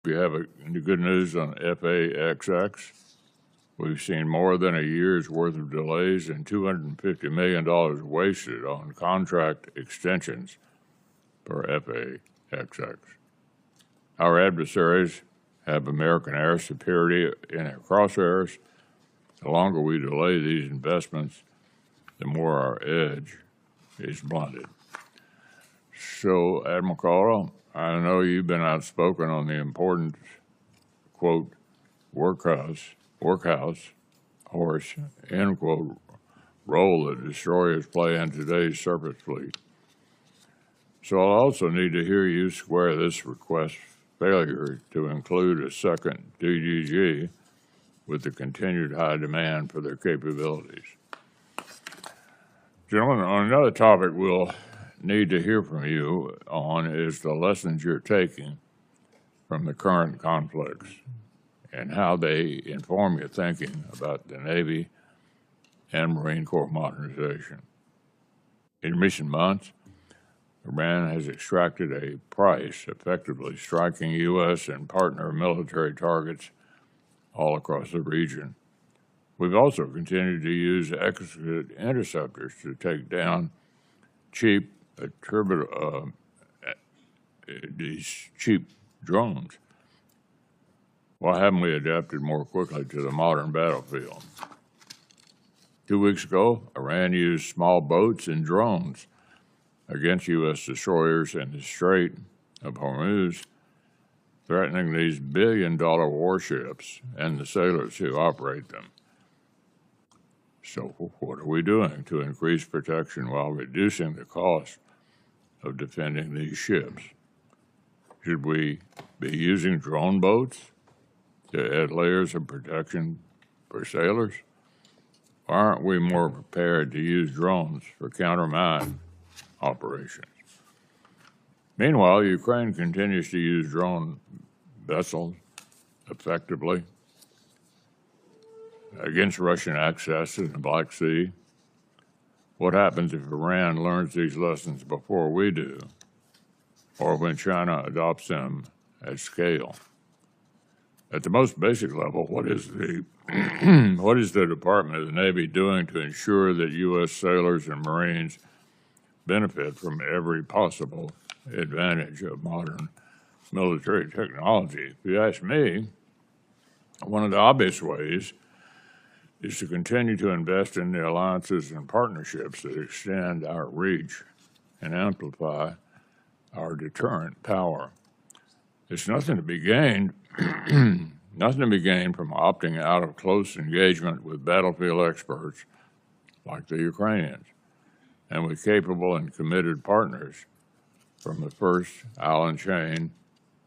We have good news on FAXX. We've seen more than a year's worth of delays and $250 million wasted on contract extensions for FAXX. Our adversaries have American air superiority in their crosshairs. The longer we delay these investments, the more our edge is blunted. So, Admiral Caldwell, I know you've been outspoken on the important, quote, workhouse, horse, end quote, role that destroyers play in today's surface fleet. So I'll also need to hear you square this request failure to include a second DDG with the continued high demand for their capabilities. Gentlemen, on another topic we'll need to hear from you on is the lessons you're taking from the current conflicts and how they inform your thinking about the Navy and Marine Corps modernization. In recent months, Iran has extracted a price, effectively striking U.S. and partner military targets all across the region. We've also continued to use exquisite interceptors to take down these cheap drones. Why haven't we adapted more quickly to the modern battlefield? 2 weeks ago, Iran used small boats and drones against U.S. destroyers in the Strait of Hormuz, threatening these billion-dollar warships and the sailors who operate them. So what are we doing to increase protection while reducing the cost of defending these ships? Should we be using drone boats to add layers of protection for sailors? Or aren't we more prepared to use drones for counter-mine operations? Meanwhile, Ukraine continues to use drone vessels effectively against Russian access to the Black Sea. What happens if Iran learns these lessons before we do, or when China adopts them at scale? At the most basic level, what is the Department of the Navy doing to ensure that U.S. sailors and Marines benefit from every possible advantage of modern military technology? If you ask me, one of the obvious ways is to continue to invest in the alliances and partnerships that extend our reach and amplify our deterrent power. There's nothing to be gained from opting out of close engagement with battlefield experts like the Ukrainians and with capable and committed partners from the first island chain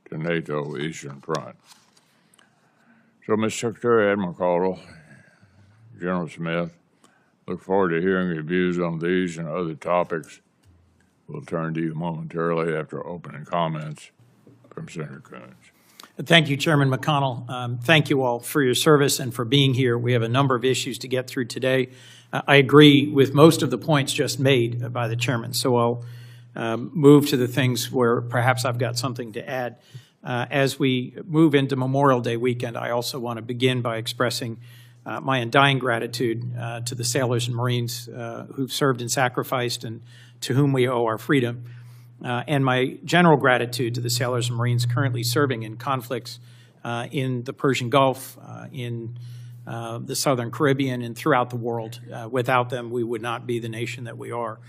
to NATO Eastern Front. So, Mr. Secretary, Admiral Caldwell, General Smith, look forward to hearing your views on these and other topics. We'll turn to you momentarily after opening comments from Senator Coons. Thank you, Chairman McConnell. Thank you all for your service and for being here. We have a number of issues to get through today. I agree with most of the points just made by the chairman, so I'll move to the things where perhaps I've got something to add. As we move into Memorial Day weekend, I also want to begin by expressing my undying gratitude to the sailors and Marines who've served and sacrificed and to whom we owe our freedom, and my general gratitude to the sailors and Marines currently serving in conflicts in the Persian Gulf, in the Southern Caribbean, and throughout the world. Without them, we would not be the nation that we are.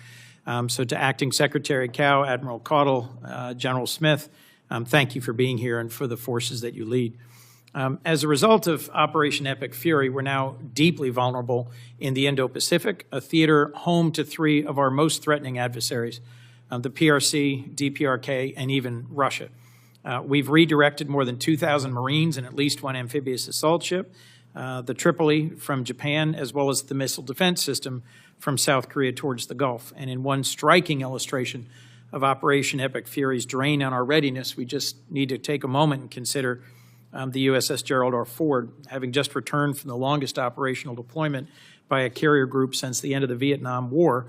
So to Acting Secretary Cow, Admiral Caldwell, General Smith, thank you for being here and for the forces that you lead. As a result of Operation Epic Fury, we're now deeply vulnerable in the Indo-Pacific, a theater home to three of our most threatening adversaries, the PRC, DPRK, and even Russia. We've redirected more than 2,000 Marines and at least one amphibious assault ship, the Tripoli from Japan, as well as the missile defense system from South Korea towards the Gulf. And in one striking illustration of Operation Epic Fury's drain on our readiness, we just need to take a moment and consider the USS Gerald R. Ford, having just returned from the longest operational deployment by a carrier group since the end of the Vietnam War,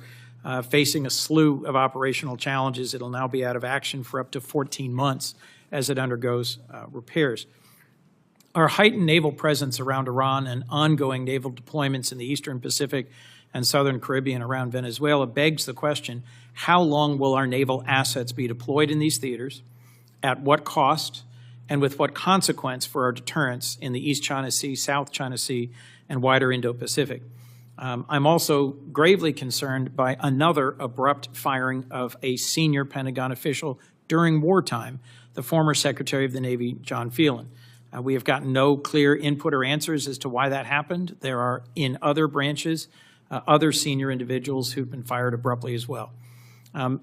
facing a slew of operational challenges. It'll now be out of action for up to 14 months as it undergoes repairs. Our heightened naval presence around Iran and ongoing naval deployments in the Eastern Pacific and Southern Caribbean around Venezuela begs the question, how long will our naval assets be deployed in these theaters, at what cost, and with what consequence for our deterrence in the East China Sea, South China Sea, and wider Indo-Pacific? I'm also gravely concerned by another abrupt firing of a senior Pentagon official during wartime, the former Secretary of the Navy, John Phelan. We have gotten no clear input or answers as to why that happened. There are, in other branches, other senior individuals who've been fired abruptly as well.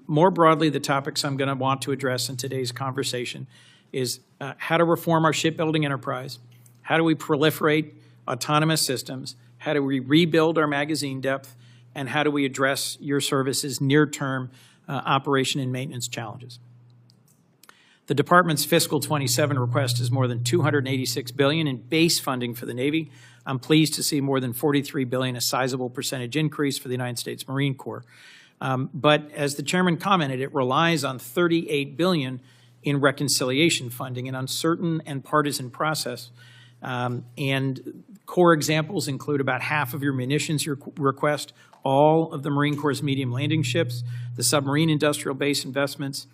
More broadly, the topics I'm going to want to address in today's conversation is how to reform our shipbuilding enterprise, how do we proliferate autonomous systems, how do we rebuild our magazine depth, and how do we address your service's near-term operation and maintenance challenges. The Department's fiscal 27 request is more than $286 billion in base funding for the Navy. I'm pleased to see more than $43 billion, a sizable percentage increase for the United States Marine Corps. But as the chairman commented, it relies on $38 billion in reconciliation funding, an uncertain and partisan process. And core examples include about half of your munitions request, all of the Marine Corps' medium landing ships, the submarine industrial base investments.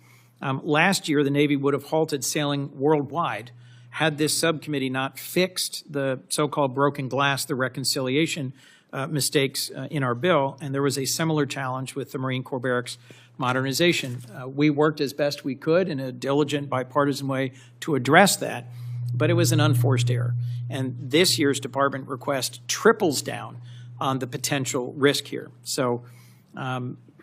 Last year, the Navy would have halted sailing worldwide had this subcommittee not fixed the so-called broken glass, the reconciliation mistakes in our bill, and there was a similar challenge with the Marine Corps barracks modernization. We worked as best we could in a diligent bipartisan way to address that, but it was an unforced error. And this year's department request triples down on the potential risk here. So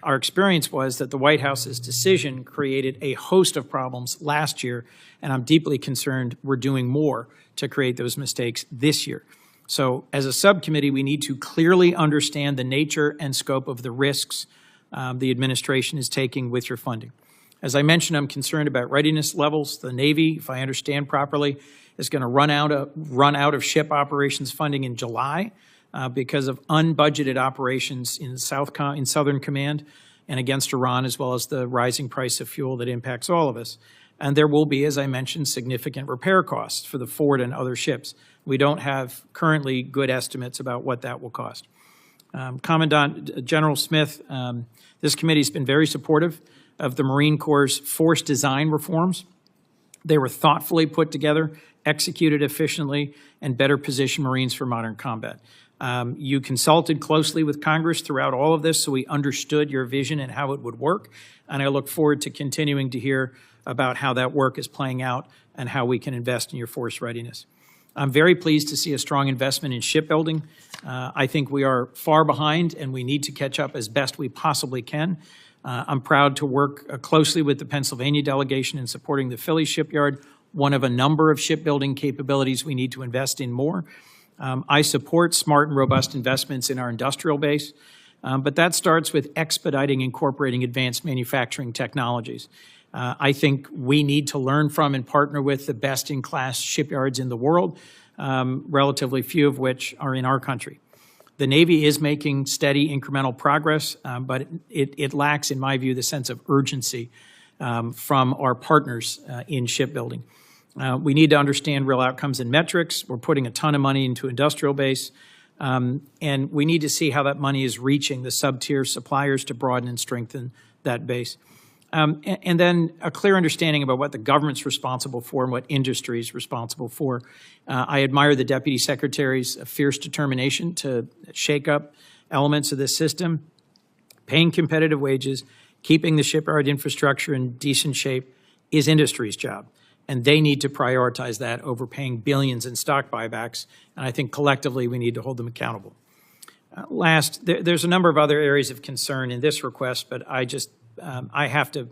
our experience was that the White House's decision created a host of problems last year, and I'm deeply concerned we're doing more to create those mistakes this year. So as a subcommittee, we need to clearly understand the nature and scope of the risks the administration is taking with your funding. As I mentioned, I'm concerned about readiness levels. The Navy, if I understand properly, is going to run out of ship operations funding in July because of unbudgeted operations in Southern Command and against Iran, as well as the rising price of fuel that impacts all of us. And there will be, as I mentioned, significant repair costs for the Ford and other ships. We don't have currently good estimates about what that will cost. Commandant General Smith, this committee has been very supportive of the Marine Corps' force design reforms. They were thoughtfully put together, executed efficiently, and better position Marines for modern combat. You consulted closely with Congress throughout all of this, so we understood your vision and how it would work, and I look forward to continuing to hear about how that work is playing out and how we can invest in your force readiness. I'm very pleased to see a strong investment in shipbuilding. I think we are far behind, and we need to catch up as best we possibly can. I'm proud to work closely with the Pennsylvania delegation in supporting the Philly shipyard, one of a number of shipbuilding capabilities we need to invest in more. I support smart and robust investments in our industrial base, but that starts with expediting incorporating advanced manufacturing technologies. I think we need to learn from and partner with the best-in-class shipyards in the world, relatively few of which are in our country. The Navy is making steady incremental progress, but it lacks, in my view, the sense of urgency from our partners in shipbuilding. We need to understand real outcomes and metrics. We're putting a ton of money into industrial base, and we need to see how that money is reaching the sub-tier suppliers to broaden and strengthen that base. And then a clear understanding about what the government's responsible for and what industry is responsible for. I admire the Deputy Secretary's fierce determination to shake up elements of this system. Paying competitive wages, keeping the shipyard infrastructure in decent shape is industry's job, and they need to prioritize that over paying billions in stock buybacks, and I think collectively we need to hold them accountable. Last, there's a number of other areas of concern in this request, but I have to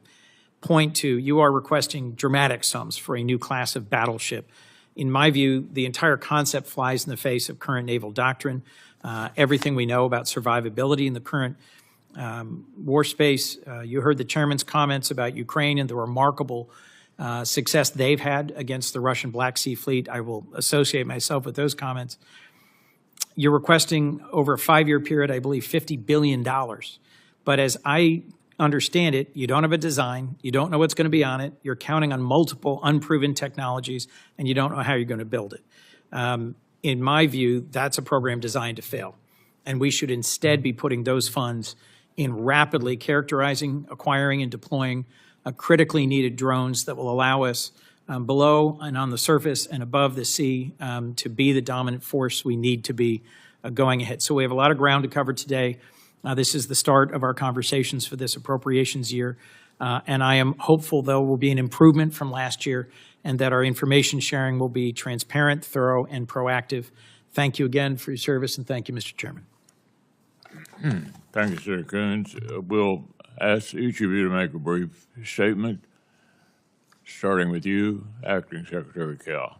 point to, you are requesting dramatic sums for a new class of battleship. In my view, the entire concept flies in the face of current naval doctrine. Everything we know about survivability in the current war space. You heard the chairman's comments about Ukraine and the remarkable success they've had against the Russian Black Sea Fleet. I will associate myself with those comments. You're requesting over a 5-year period, I believe, $50 billion. But as I understand it, you don't have a design, you don't know what's going to be on it, you're counting on multiple unproven technologies, and you don't know how you're going to build it. In my view, that's a program designed to fail. And we should instead be putting those funds in rapidly characterizing, acquiring, and deploying critically needed drones that will allow us below and on the surface and above the sea to be the dominant force we need to be going ahead. So we have a lot of ground to cover today. This is the start of our conversations for this appropriations year. And I am hopeful there will be an improvement from last year and that our information sharing will be transparent, thorough, and proactive. Thank you again for your service, and thank you, Mr. Chairman. Thank you, Senator Coons. We'll ask each of you to make a brief statement, starting with you, Acting Secretary Kell.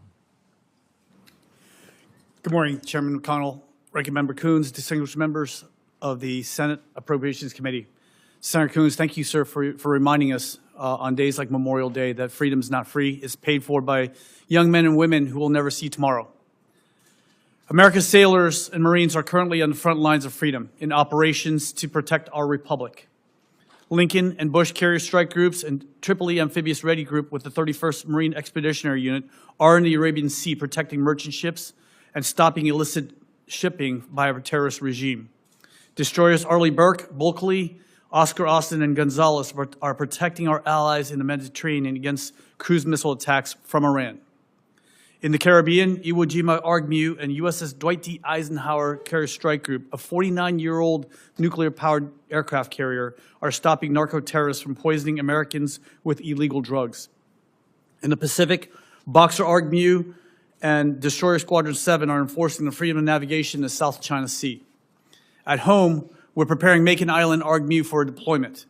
Good morning, Chairman McConnell, Ranking Member Coons, distinguished members of the Senate Appropriations Committee. Senator Coons, thank you, sir, for reminding us on days like Memorial Day that freedom is not free. It's paid for by young men and women who will never see tomorrow. America's sailors and Marines are currently on the front lines of freedom in operations to protect our republic. Lincoln and Bush Carrier Strike Groups and Tripoli Amphibious Ready Group with the 31st Marine Expeditionary Unit are in the Arabian Sea protecting merchant ships and stopping illicit shipping by a terrorist regime. Destroyers Arleigh Burke, Bulkley, Oscar Austin, and Gonzalez are protecting our allies in the Mediterranean against cruise missile attacks from Iran. In the Caribbean, Iwo Jima Argmu and USS Dwight D. Eisenhower Carrier Strike Group, a 49-year-old nuclear-powered aircraft carrier, are stopping narco-terrorists from poisoning Americans with illegal drugs. In the Pacific, Boxer Argmu and Destroyer Squadron 7 are enforcing the freedom of navigation in the South China Sea. At home, we're preparing Macon Island Argmu for deployment.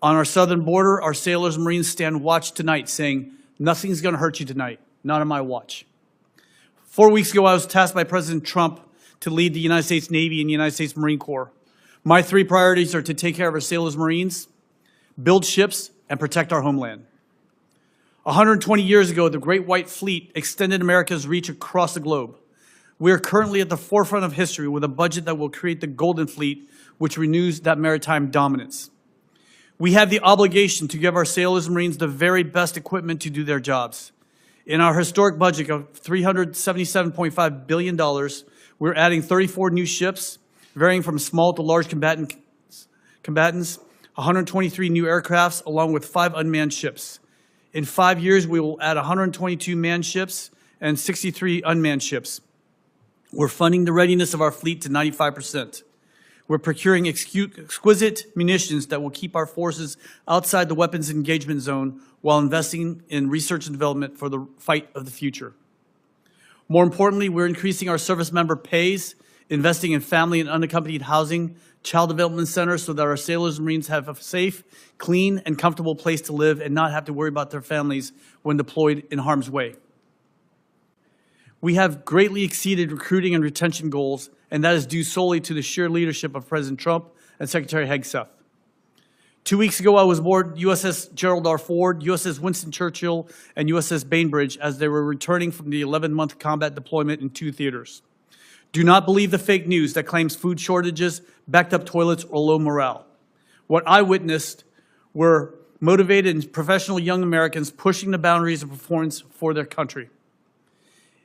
On our southern border, our sailors and Marines stand watch tonight saying, nothing's going to hurt you tonight, not on my watch. 4 weeks ago, I was tasked by President Trump to lead the United States Navy and the United States Marine Corps. My three priorities are to take care of our sailors and Marines, build ships, and protect our homeland. 120 years ago, the Great White Fleet extended America's reach across the globe. We are currently at the forefront of history with a budget that will create the Golden Fleet, which renews that maritime dominance. We have the obligation to give our sailors and Marines the very best equipment to do their jobs. In our historic budget of $377.5 billion, we're adding 34 new ships, varying from small to large combatants, 123 new aircrafts, along with 5 unmanned ships. In 5 years, we will add 122 manned ships and 63 unmanned ships. We're funding the readiness of our fleet to 95%. We're procuring exquisite munitions that will keep our forces outside the weapons engagement zone while investing in research and development for the fight of the future. More importantly, we're increasing our service member pays, investing in family and unaccompanied housing, child development centers so that our sailors and Marines have a safe, clean, and comfortable place to live and not have to worry about their families when deployed in harm's way. We have greatly exceeded recruiting and retention goals, and that is due solely to the sheer leadership of President Trump and Secretary Hegseth. 2 weeks ago, I was aboard USS Gerald R. Ford, USS Winston Churchill, and USS Bainbridge as they were returning from the 11-month combat deployment in 2 theaters. Do not believe the fake news that claims food shortages, backed-up toilets, or low morale. What I witnessed were motivated and professional young Americans pushing the boundaries of performance for their country.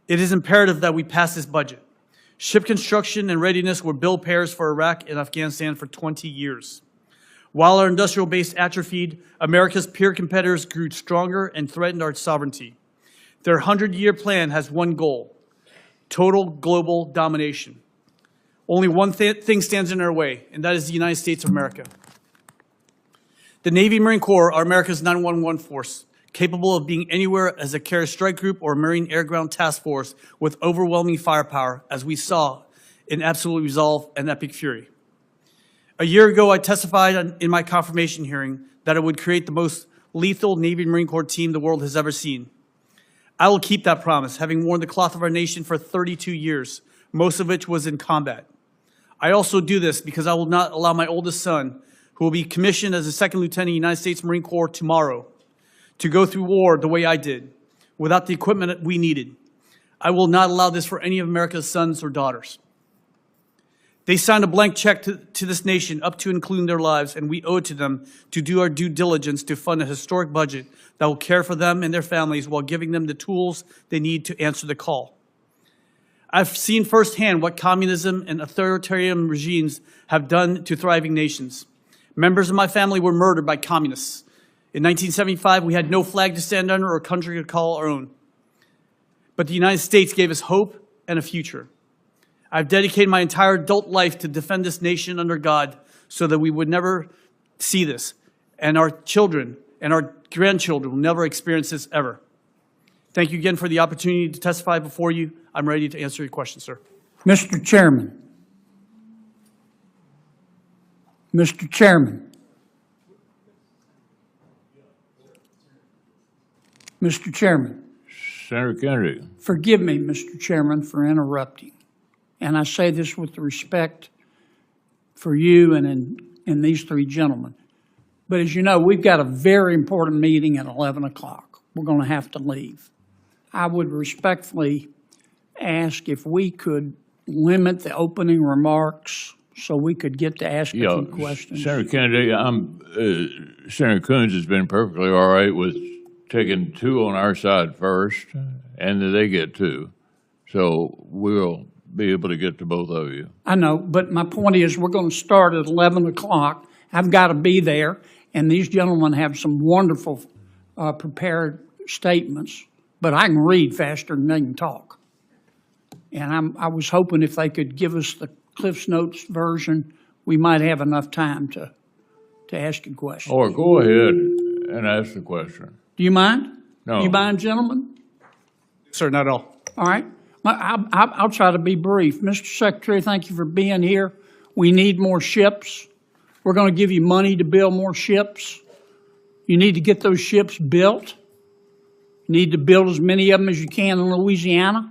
It is imperative that we pass this budget. Ship construction and readiness were bill payers for Iraq and Afghanistan for 20 years. While our industrial base atrophied, America's peer competitors grew stronger and threatened our sovereignty. Their 100-year plan has one goal: total global domination. Only one thing stands in our way, and that is the United States of America. The Navy Marine Corps are America's 911 force, capable of being anywhere as a carrier strike group or a Marine Air Ground Task Force with overwhelming firepower, as we saw in Absolute Resolve and Epic Fury. A year ago, I testified in my confirmation hearing that it would create the most lethal Navy Marine Corps team the world has ever seen. I will keep that promise, having worn the cloth of our nation for 32 years, most of which was in combat. I also do this because I will not allow my oldest son, who will be commissioned as a second lieutenant in the United States Marine Corps tomorrow, to go through war the way I did, without the equipment that we needed. I will not allow this for any of America's sons or daughters. They signed a blank check to this nation up to and including their lives, and we owe it to them to do our due diligence to fund a historic budget that will care for them and their families while giving them the tools they need to answer the call. I've seen firsthand what communism and authoritarian regimes have done to thriving nations. Members of my family were murdered by communists. In 1975, we had no flag to stand under or a country to call our own. But the United States gave us hope and a future. I've dedicated my entire adult life to defend this nation under God so that we would never see this, and our children and our grandchildren will never experience this ever. Thank you again for the opportunity to testify before you. I'm ready to answer your questions, sir. Mr. Chairman. Mr. Chairman. Mr. Chairman. Senator Kennedy. Forgive me, Mr. Chairman, for interrupting. And I say this with respect for you and in these three gentlemen. But as you know, we've got a very important meeting at 11 o'clock. We're going to have to leave. I would respectfully ask if we could limit the opening remarks so we could get to ask a few questions. Senator Kennedy, Senator Coons has been perfectly all right with taking two on our side first, and then they get two. So we'll be able to get to both of you. I know, but my point is we're going to start at 11 o'clock. I've got to be there, and these gentlemen have some wonderful prepared statements, but I can read faster than they can talk. And I was hoping if they could give us the Cliff's Notes version, we might have enough time to ask a question. Or go ahead and ask the question. Do you mind? No. You mind, gentlemen? Sir, not at all. All right. I'll try to be brief. Mr. Secretary, thank you for being here. We need more ships. We're going to give you money to build more ships. You need to get those ships built. You need to build as many of them as you can in Louisiana,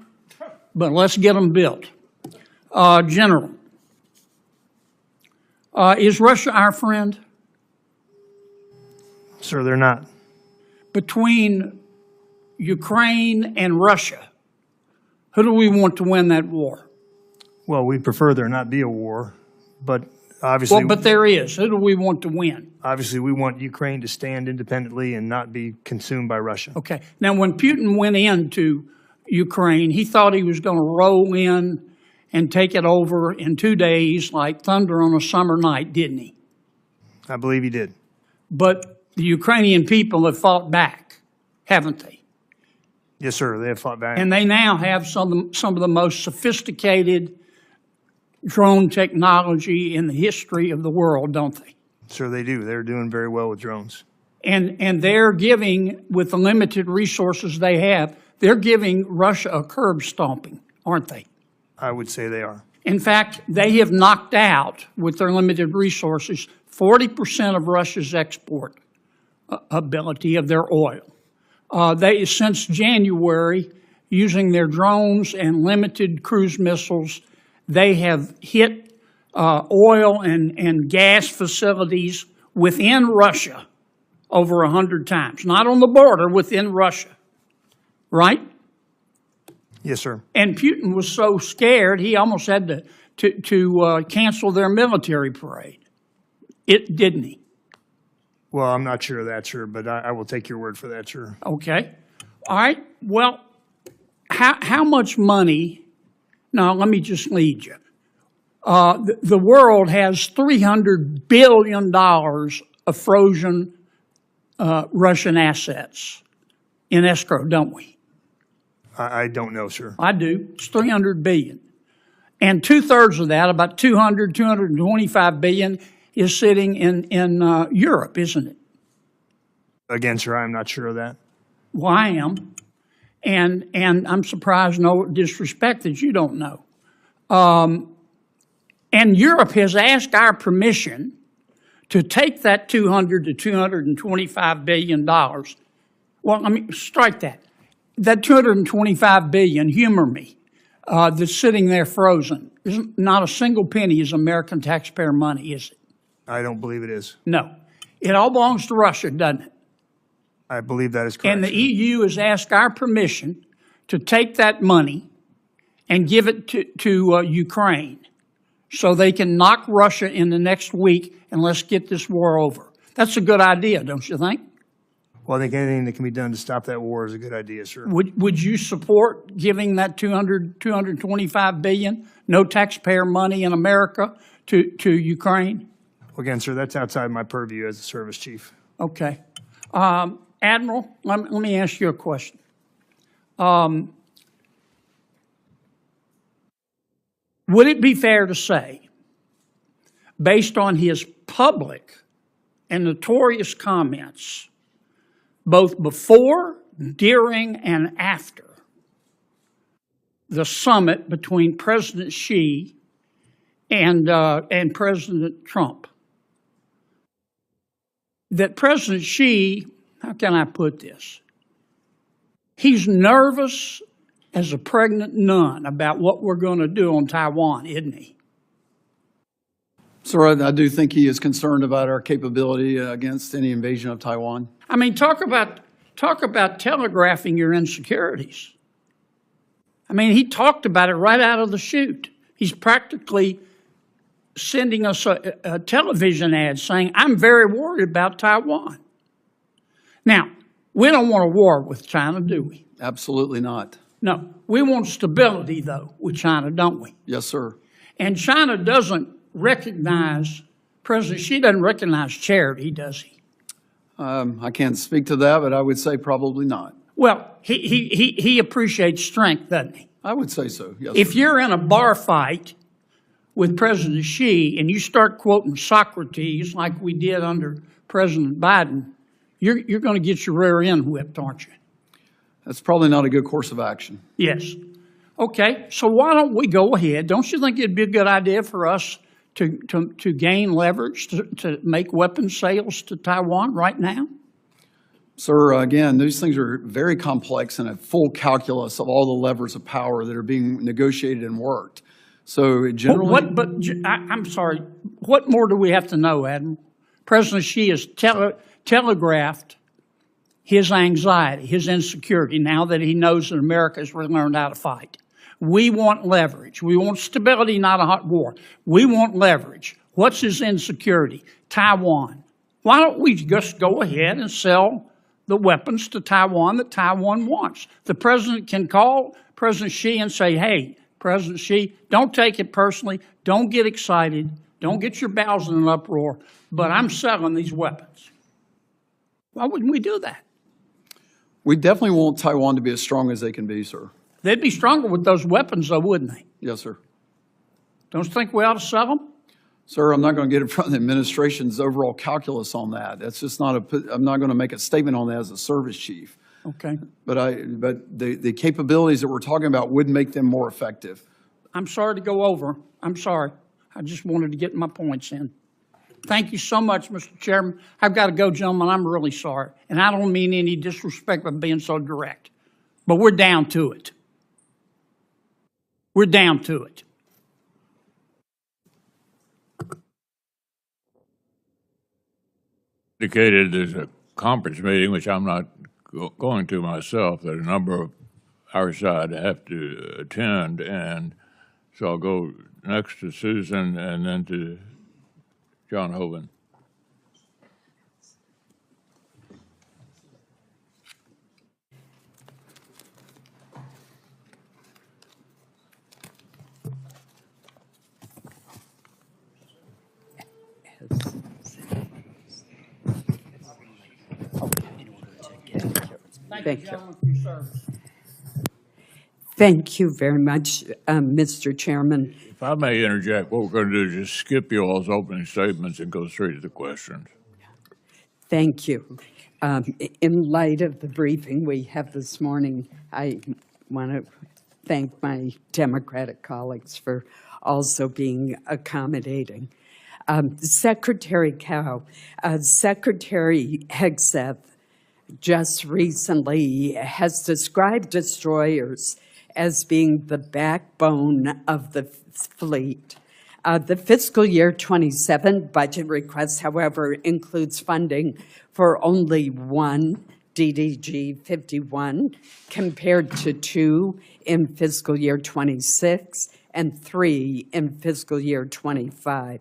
but let's get them built. General, is Russia our friend? Sir, they're not. Between Ukraine and Russia, who do we want to win that war? Well, we prefer there not be a war, but obviously, Well, but there is. Who do we want to win? obviously we want Ukraine to stand independently and not be consumed by Russia. Okay. Now, when Putin went into Ukraine, he thought he was going to roll in and take it over in 2 days like thunder on a summer night, didn't he? I believe he did. But the Ukrainian people have fought back, haven't they? Yes, sir. They have fought back. And they now have some of the most sophisticated drone technology in the history of the world, don't they? Sir, they do. They're doing very well with drones. And they're giving, with the limited resources they have, they're giving Russia a curb stomping, aren't they? I would say they are. In fact, they have knocked out, with their limited resources, 40% of Russia's export ability of their oil. They, since January, using their drones and limited cruise missiles, they have hit oil and gas facilities within Russia over 100 times. Not on the border, within Russia, right? Yes, sir. And Putin was so scared, he almost had to cancel their military parade. Didn't he? Well, I'm not sure of that, sir, but I will take your word for that, sir. Okay. All right. Well, how much money? Now, let me just lead you. The world has $300 billion of frozen Russian assets in escrow, don't we? I don't know, sir. I do. It's $300 billion. And 2/3 of that, about $225 billion, is sitting in Europe, isn't it? Again, sir, I'm not sure of that. Well, I am. And I'm surprised, no disrespect, that you don't know. And Europe has asked our permission to take that $200 to $225 billion. Well, I mean, strike that. That $225 billion, humor me, that's sitting there frozen. Not a single penny is American taxpayer money, is it? I don't believe it is. No. It all belongs to Russia, doesn't it? I believe that is correct. And the sir. EU has asked our permission to take that money and give it to Ukraine. so they can knock Russia in the next week and let's get this war over. That's a good idea, don't you think? Well, I think anything that can be done to stop that war is a good idea, sir. Would you support giving that $225 billion, no taxpayer money in America, to Ukraine? Again, sir, that's outside my purview as a service chief. Okay. Admiral, let me ask you a question. Would it be fair to say, based on his public and notorious comments, both before, during, and after the summit between President Xi and President Trump, that President Xi, how can I put this? He's nervous as a pregnant nun about what we're going to do on Taiwan, isn't he? Sir, I do think he is concerned about our capability against any invasion of Taiwan. I mean, talk about telegraphing your insecurities. I mean, he talked about it right out of the chute. He's practically sending us a television ad saying, I'm very worried about Taiwan. Now, we don't want a war with China, do we? Absolutely not. No. We want stability, though, with China, don't we? Yes, sir. And China doesn't recognize, President Xi doesn't recognize charity, does he? I can't speak to that, but I would say probably not. Well, he appreciates strength, doesn't he? I would say so, yes. If you're in a bar fight with President Xi and you start quoting Socrates like we did under President Biden, you're going to get your rear end whipped, aren't you? That's probably not a good course of action. Yes. Okay, so why don't we go ahead? Don't you think it'd be a good idea for us to gain leverage, to make weapons sales to Taiwan right now? Sir, again, these things are very complex and a full calculus of all the levers of power that are being negotiated and worked. So it generally... I'm sorry, what more do we have to know, Admiral? President Xi has telegraphed his anxiety, his insecurity, now that he knows that America has learned how to fight. We want leverage. We want stability, not a hot war. We want leverage. What's his insecurity? Taiwan. Why don't we just go ahead and sell the weapons to Taiwan that Taiwan wants? The president can call President Xi and say, hey, President Xi, don't take it personally. Don't get excited. Don't get your bowels in an uproar. But I'm selling these weapons. Why wouldn't we do that? We definitely want Taiwan to be as strong as they can be, sir. They'd be stronger with those weapons, though, wouldn't they? Yes, sir. Don't you think we ought to sell them? Sir, I'm not going to get in front of the administration's overall calculus on that. That's just not I'm not going to make a statement on that as a service chief. Okay. But the capabilities that we're talking about would make them more effective. I'm sorry to go over. I'm sorry. I just wanted to get my points in. Thank you so much, Mr. Chairman. I've got to go, gentlemen. I'm really sorry. And I don't mean any disrespect by being so direct. But we're down to it. We're down to it. Indicated there's a conference meeting, which I'm not going to myself, that a number of our side have to attend, and so I'll go next to Susan and then to John Hoven. Thank you. Thank you very much, Mr. Chairman. If I may interject, what we're going to do is just skip you all's opening statements and go straight to the questions. Thank you. In light of the briefing we have this morning, I want to thank my Democratic colleagues for also being accommodating. Secretary Cow, Secretary Hegseth just recently has described destroyers as being the backbone of the fleet. The fiscal year 27 budget request, however, includes funding for only one DDG 51 compared to two in fiscal year 26 and 3 in fiscal year 25.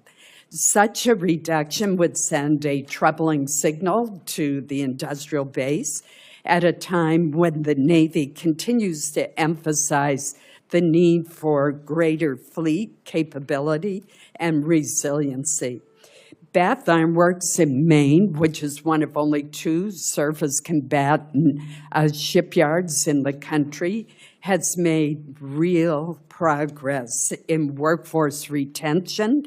Such a reduction would send a troubling signal to the industrial base at a time when the Navy continues to emphasize the need for greater fleet capability and resiliency. Bath Iron Works in Maine, which is one of only 2 surface combatant shipyards in the country, has made real progress in workforce retention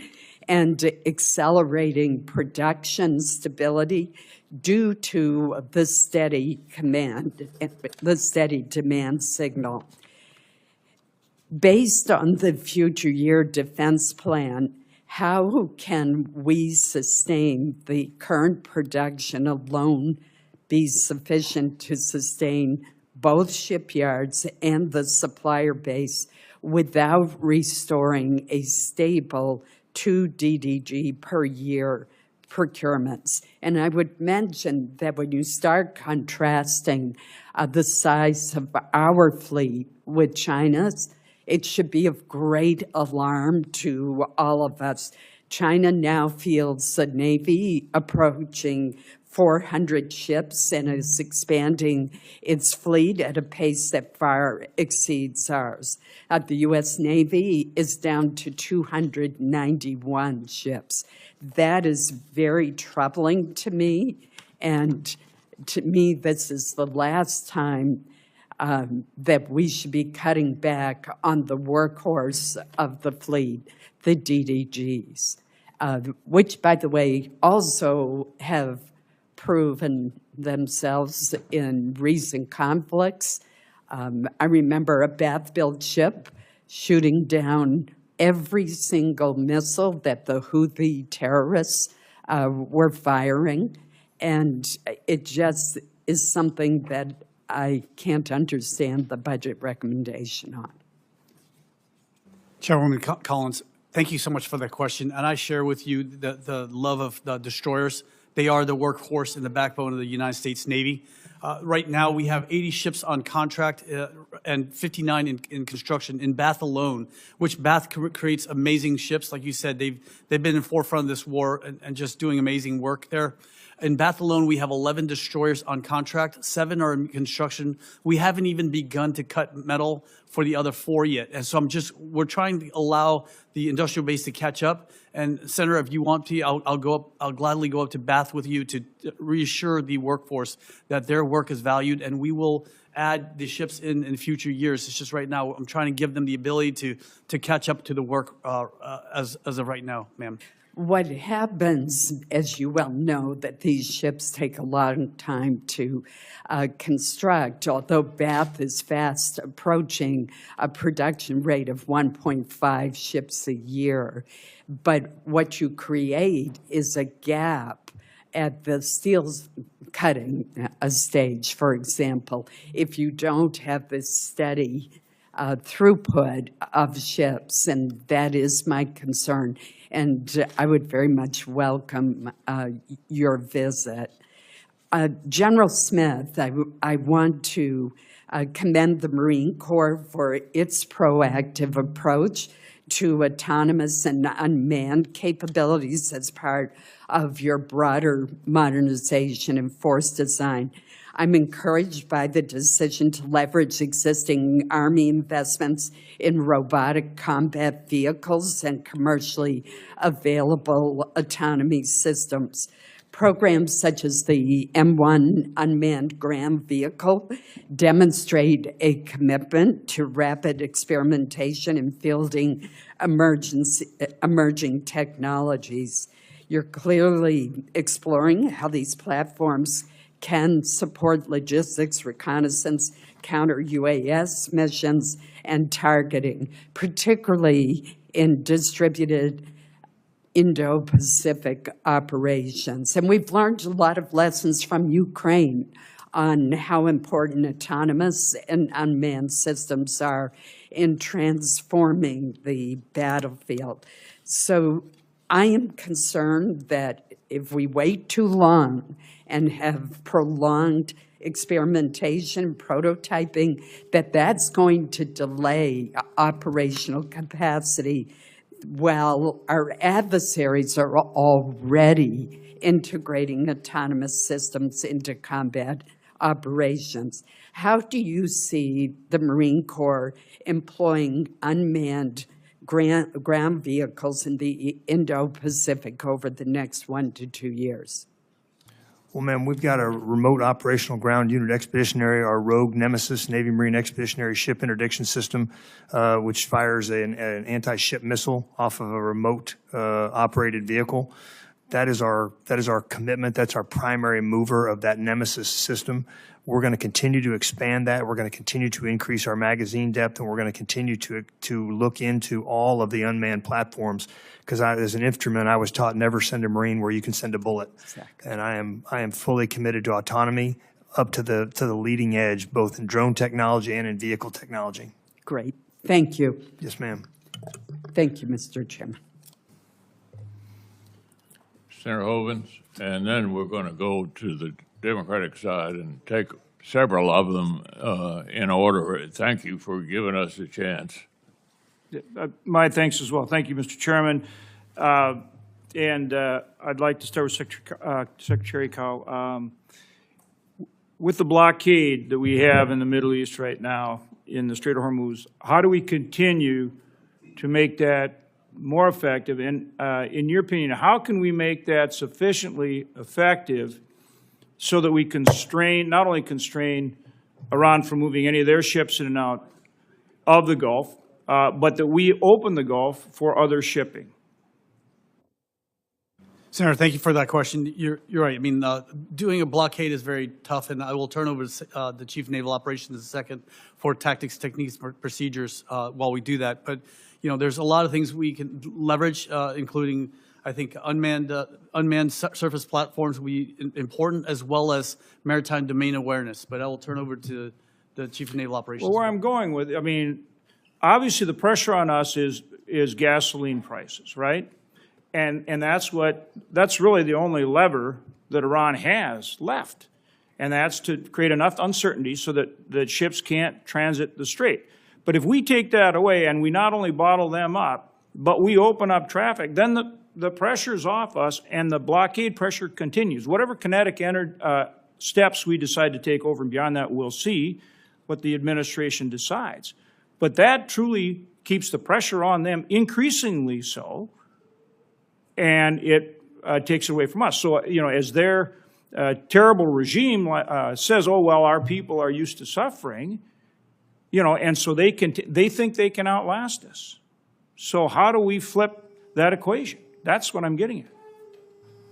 and accelerating production stability due to the steady demand signal. Based on the future year defense plan, how can we sustain the current production alone be sufficient to sustain both shipyards and the supplier base without restoring a stable 2 DDG per year procurements? And I would mention that when you start contrasting the size of our fleet with China's, it should be of great alarm to all of us. China now fields the Navy approaching 400 ships and is expanding its fleet at a pace that far exceeds ours. The U.S. Navy is down to 291 ships. That is very troubling to me, and to me, this is the last time that we should be cutting back on the workhorse of the fleet, the DDGs, which, by the way, also have proven themselves in recent conflicts. I remember a Bath-built ship shooting down every single missile that the Houthi terrorists were firing, and it just is something that I can't understand the budget recommendation on. Chairwoman Collins, thank you so much for that question. And I share with you the love of the destroyers. They are the workhorse and the backbone of the United States Navy. Right now, we have 80 ships on contract and 59 in construction in Bath alone, which Bath creates amazing ships. Like you said, they've been in the forefront of this war and just doing amazing work there. In Bath alone, we have 11 destroyers on contract, 7 are in construction. We haven't even begun to cut metal for the other 4 yet. And so we're trying to allow the industrial base to catch up. And Senator, if you want to, I'll gladly go up to Bath with you to reassure the workforce that their work is valued, and we will add the ships in future years. It's just right now, I'm trying to give them the ability to catch up to the work as of right now, ma'am. What happens, as you well know, that these ships take a long time to construct, although Bath is fast approaching a production rate of 1.5 ships a year. But what you create is a gap at the steel cutting stage, for example. If you don't have this steady throughput of ships, and that is my concern. And I would very much welcome your visit. General Smith, I want to commend the Marine Corps for its proactive approach to autonomous and unmanned capabilities as part of your broader modernization and force design. I'm encouraged by the decision to leverage existing Army investments in robotic combat vehicles and commercially available autonomy systems. Programs such as the M1 unmanned ground vehicle demonstrate a commitment to rapid experimentation in fielding emerging technologies. You're clearly exploring how these platforms can support logistics, reconnaissance, counter-UAS missions, and targeting, particularly in distributed Indo-Pacific operations. And we've learned a lot of lessons from Ukraine on how important autonomous and unmanned systems are in transforming the battlefield. So I am concerned that if we wait too long and have prolonged experimentation, prototyping, that's going to delay operational capacity while our adversaries are already integrating autonomous systems into combat operations. How do you see the Marine Corps employing unmanned ground vehicles in the Indo-Pacific over the next 1 to 2 years? Well, ma'am, we've got a remote operational ground unit expeditionary, our Rogue Nemesis Navy Marine Expeditionary Ship Interdiction System, which fires an anti-ship missile off of a remote operated vehicle. That is our commitment. That's our primary mover of that Nemesis system. We're going to continue to expand that. We're going to continue to increase our magazine depth, and we're going to continue to look into all of the unmanned platforms. Because as an infantryman, I was taught never send a Marine where you can send a bullet. Exactly. And I am fully committed to autonomy up to the leading edge, both in drone technology and in vehicle technology. Great. Thank you. Yes, ma'am. Thank you, Mr. Chairman. Senator Hovins, and then we're going to go to the Democratic side and take several of them in order. Thank you for giving us a chance. My thanks as well. Thank you, Mr. Chairman. I'd like to start with Secretary Cow. With the blockade that we have in the Middle East right now in the Strait of Hormuz, how do we continue to make that more effective? And in your opinion, how can we make that sufficiently effective so that we not only constrain Iran from moving any of their ships in and out of the Gulf, but that we open the Gulf for other shipping? Senator, thank you for that question. You're right. I mean, doing a blockade is very tough, and I will turn over to the Chief of Naval Operations in a second for tactics, techniques, procedures while we do that. But, there's a lot of things we can leverage, including, I think, unmanned surface platforms will be important, as well as maritime domain awareness. But I will turn over to the Chief of Naval Operations. Well, where I'm going with, obviously the pressure on us is gasoline prices, right? And that's really the only lever that Iran has left. And that's to create enough uncertainty so that ships can't transit the strait. But if we take that away and we not only bottle them up, but we open up traffic, then the pressure's off us and the blockade pressure continues. Whatever kinetic steps we decide to take over and beyond that, we'll see what the administration decides. But that truly keeps the pressure on them, increasingly so, and it takes it away from us. So, as their terrible regime says, oh, well, our people are used to suffering, and so they think they can outlast us. So how do we flip that equation? That's what I'm getting at.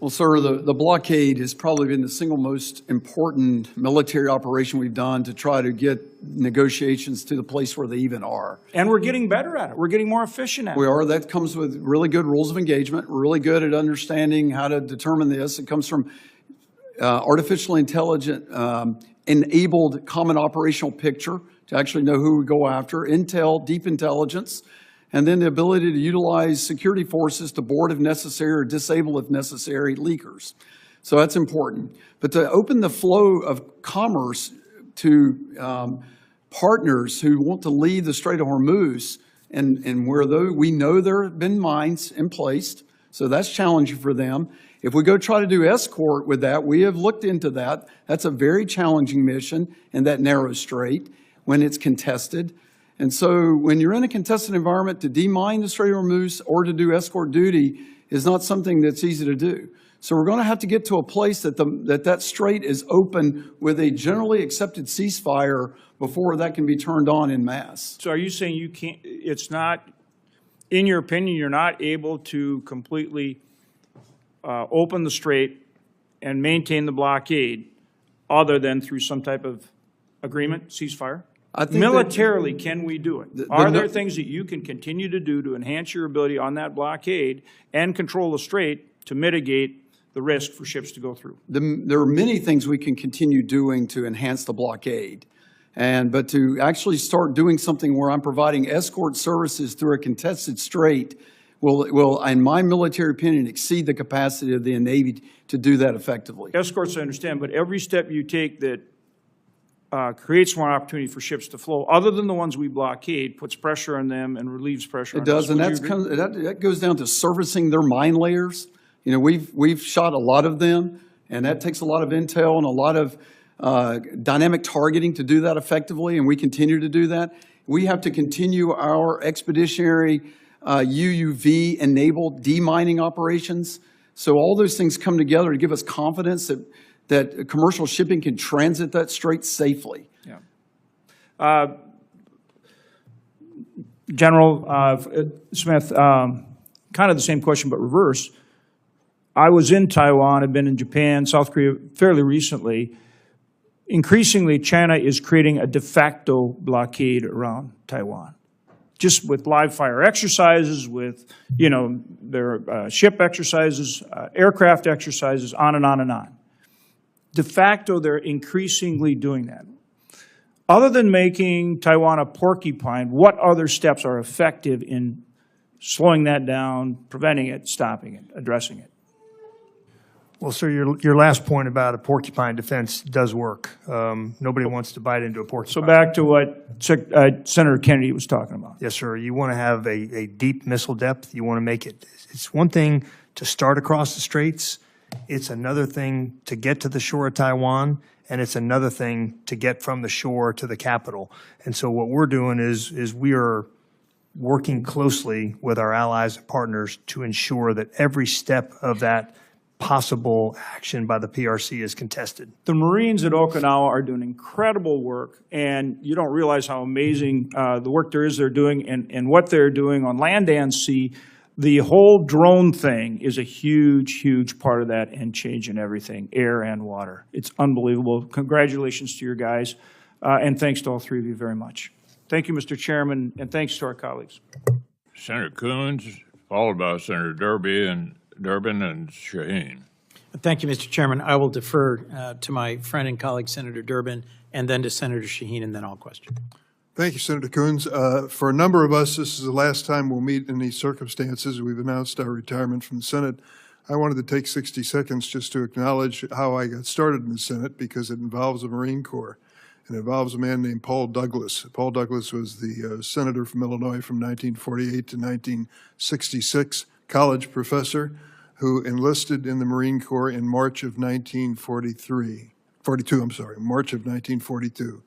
Well, sir, the blockade has probably been the single most important military operation we've done to try to get negotiations to the place where they even are. And we're getting better at it. We're getting more efficient at it. We are. That comes with really good rules of engagement. We're really good at understanding how to determine this. It comes from artificial intelligence enabled common operational picture to actually know who we go after, intel, deep intelligence, and then the ability to utilize security forces to board if necessary or disable if necessary leakers. So that's important. But to open the flow of commerce to partners who want to leave the Strait of Hormuz and where we know there have been mines in place, so that's challenging for them. If we go try to do escort with that, we have looked into that. That's a very challenging mission in that narrow strait when it's contested. And so when you're in a contested environment, to demine the Strait of Hormuz or to do escort duty is not something that's easy to do. So we're going to have to get to a place that that strait is open with a generally accepted ceasefire before that can be turned on en masse. So are you saying you can't, it's not, in your opinion, you're not able to completely open the strait and maintain the blockade other than through some type of agreement, ceasefire? I think militarily, can we do it? Are there things that you can continue to do to enhance your ability on that blockade and control the strait to mitigate the risk for ships to go through? There are many things we can continue doing to enhance the blockade. But to actually start doing something where I'm providing escort services through a contested strait will, in my military opinion, exceed the capacity of the Navy to do that effectively. Escorts, I understand, but every step you take that creates more opportunity for ships to flow, other than the ones we blockade, puts pressure on them and relieves pressure on It us. does, and Would you agree? that goes down to servicing their mine layers. You know, we've shot a lot of them, and that takes a lot of intel and a lot of dynamic targeting to do that effectively, and we continue to do that. We have to continue our expeditionary UUV-enabled demining operations. So all those things come together to give us confidence that commercial shipping can transit that strait safely. Yeah. General Smith, kind of the same question, but reverse. I was in Taiwan, I've been in Japan, South Korea fairly recently. Increasingly, China is creating a de facto blockade around Taiwan, just with live fire exercises, with, you know, their ship exercises, aircraft exercises, on and on and on. De facto, they're increasingly doing that. Other than making Taiwan a porcupine, what other steps are effective in slowing that down, preventing it, stopping it, addressing it? Well, sir, your last point about a porcupine defense does work. Nobody wants to bite into a porcupine. So back to what Senator Kennedy was talking about. Yes, sir. You want to have a deep missile depth. You want to make it. It's one thing to start across the straits. It's another thing to get to the shore of Taiwan, and it's another thing to get from the shore to the capital. And so what we're doing is we are working closely with our allies and partners to ensure that every step of that possible action by the PRC is contested. The Marines at Okinawa are doing incredible work, and you don't realize how amazing the work there is they're doing and what they're doing on land and sea. The whole drone thing is a huge, huge part of that and changing everything, air and water. It's unbelievable. Congratulations to your guys, and thanks to all three of you very much. Thank you, Mr. Chairman, and thanks to our colleagues. Senator Coons, followed by Senator Durbin and Shaheen. Thank you, Mr. Chairman. I will defer to my friend and colleague, Senator Durbin, and then to Senator Shaheen, and then I'll question. Thank you, Senator Coons. For a number of us, this is the last time we'll meet in these circumstances. We've announced our retirement from the Senate. I wanted to take 60 seconds just to acknowledge how I got started in the Senate, because it involves the Marine Corps. It involves a man named Paul Douglas. Paul Douglas was the senator from Illinois from 1948 to 1966, college professor who enlisted in the Marine Corps in March of 1942.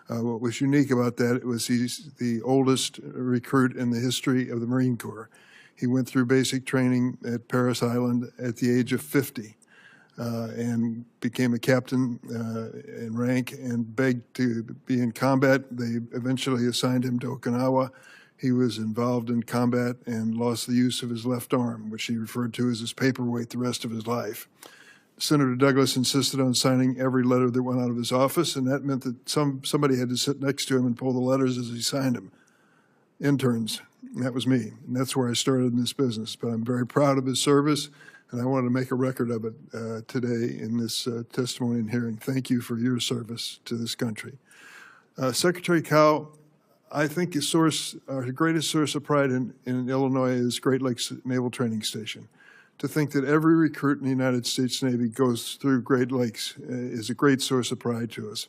What was unique about that was he's the oldest recruit in the history of the Marine Corps. He went through basic training at Parris Island at the age of 50 and became a captain in rank and begged to be in combat. They eventually assigned him to Okinawa. He was involved in combat and lost the use of his left arm, which he referred to as his paperweight the rest of his life. Senator Douglas insisted on signing every letter that went out of his office, and that meant that somebody had to sit next to him and pull the letters as he signed them. Interns, and that was me, and that's where I started in this business. But I'm very proud of his service, and I wanted to make a record of it today in this testimony and hearing. Thank you for your service to this country. Secretary Cow, I think our greatest source of pride in Illinois is Great Lakes Naval Training Station. To think that every recruit in the United States Navy goes through Great Lakes is a great source of pride to us.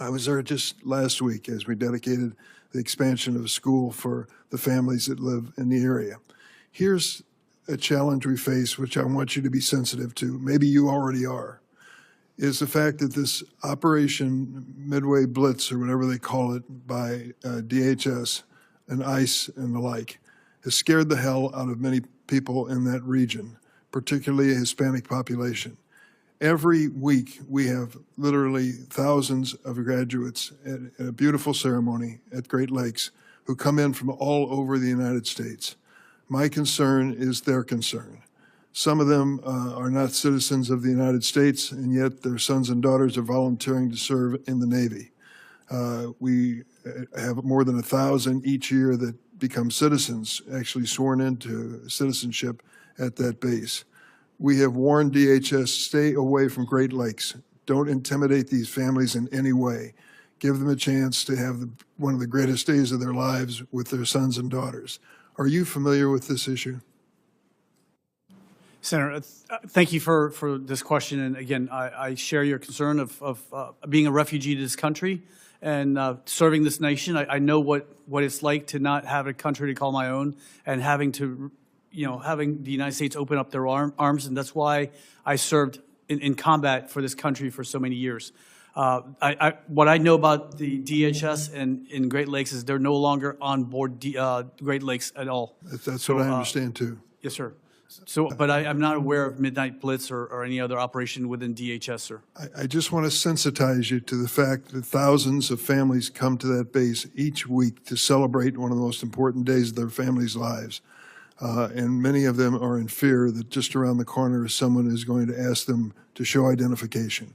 I was there just last week as we dedicated the expansion of a school for the families that live in the area. Here's a challenge we face, which I want you to be sensitive to. Maybe you already are, is the fact that this Operation Midway Blitz, or whatever they call it, by DHS and ICE and the like, has scared the hell out of many people in that region, particularly a Hispanic population. Every week, we have literally thousands of graduates at a beautiful ceremony at Great Lakes who come in from all over the United States. My concern is their concern. Some of them are not citizens of the United States, and yet their sons and daughters are volunteering to serve in the Navy. We have more than 1,000 each year that become citizens, actually sworn into citizenship at that base. We have warned DHS, stay away from Great Lakes. Don't intimidate these families in any way. Give them a chance to have one of the greatest days of their lives with their sons and daughters. Are you familiar with this issue? Senator, thank you for this question. And again, I share your concern of being a refugee to this country and serving this nation. I know what it's like to not have a country to call my own and having to, having the United States open up their arms. And that's why I served in combat for this country for so many years. What I know about the DHS and in Great Lakes is they're no longer on board Great Lakes at all. That's what I understand too. Yes, sir. So, but I'm not aware of Midnight Blitz or any other operation within DHS, sir. I just want to sensitize you to the fact that thousands of families come to that base each week to celebrate one of the most important days of their families' lives. And many of them are in fear that just around the corner someone is going to ask them to show identification.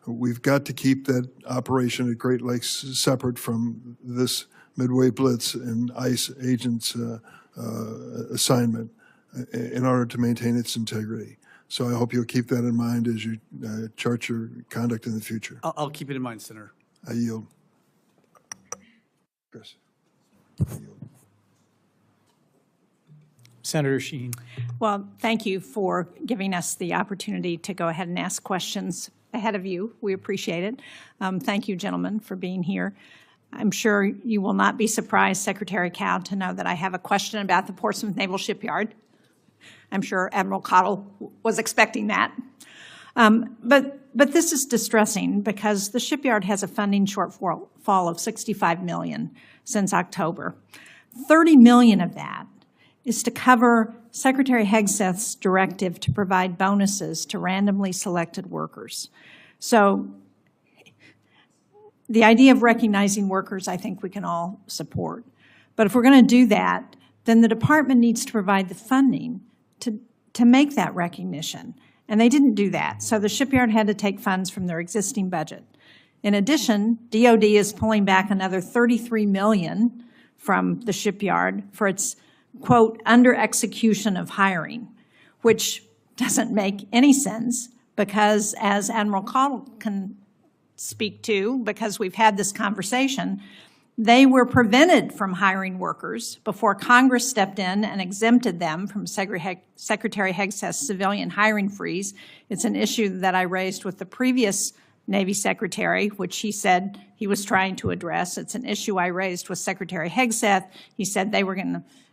We've got to keep that operation at Great Lakes separate from this Midway Blitz and ICE agents' assignment in order to maintain its integrity. So I hope you'll keep that in mind as you chart your conduct in the future. I'll keep it in mind, Senator. I yield. Chris. I yield. Senator Sheen. Well, thank you for giving us the opportunity to go ahead and ask questions ahead of you. We appreciate it. Thank you, gentlemen, for being here. I'm sure you will not be surprised, Secretary Cow, to know that I have a question about the Portsmouth Naval Shipyard. I'm sure Admiral Cottle was expecting that. But this is distressing because the shipyard has a funding shortfall of $65 million since October. $30 million of that is to cover Secretary Hegseth's directive to provide bonuses to randomly selected workers. So the idea of recognizing workers, I think we can all support. But if we're going to do that, then the department needs to provide the funding to make that recognition. And they didn't do that. So the shipyard had to take funds from their existing budget. In addition, DOD is pulling back another $33 million from the shipyard for its, quote, under execution of hiring, which doesn't make any sense because, as Admiral Cottle can speak to, because we've had this conversation, they were prevented from hiring workers before Congress stepped in and exempted them from Secretary Hegseth's civilian hiring freeze. It's an issue that I raised with the previous Navy Secretary, which he said he was trying to address. It's an issue I raised with Secretary Hegseth. He said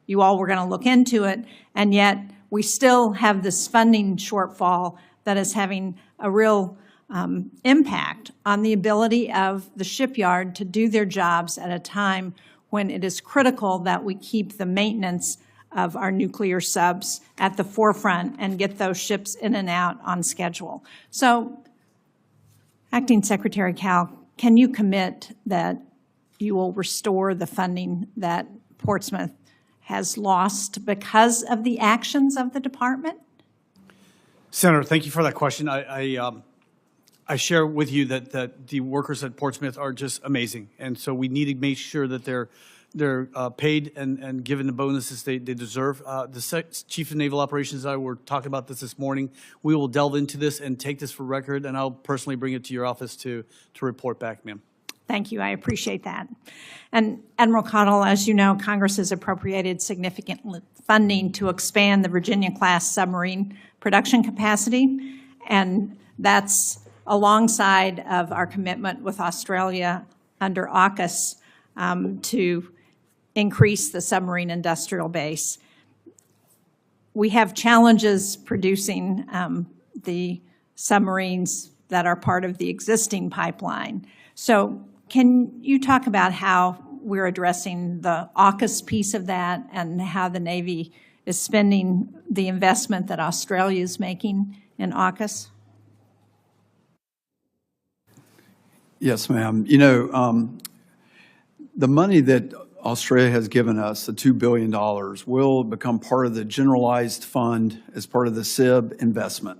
you all were going to look into it, and yet we still have this funding shortfall that is having a real impact on the ability of the shipyard to do their jobs at a time when it is critical that we keep the maintenance of our nuclear subs at the forefront and get those ships in and out on schedule. So, Acting Secretary Cal, can you commit that you will restore the funding that Portsmouth has lost because of the actions of the department? Senator, thank you for that question. I share with you that the workers at Portsmouth are just amazing, and so we need to make sure that they're paid and given the bonuses they deserve. The Chief of Naval Operations and I were talking about this morning. We will delve into this and take this for record, and I'll personally bring it to your office to report back, ma'am. Thank you. I appreciate that. And Admiral Cottle, as you know, Congress has appropriated significant funding to expand the Virginia-class submarine production capacity, and that's alongside of our commitment with Australia under AUKUS to increase the submarine industrial base. We have challenges producing the submarines that are part of the existing pipeline. So can you talk about how we're addressing the AUKUS piece of that and how the Navy is spending the investment that Australia is making in AUKUS? Yes, ma'am. You know, the money that Australia has given us, the $2 billion, will become part of the generalized fund as part of the SIB investment.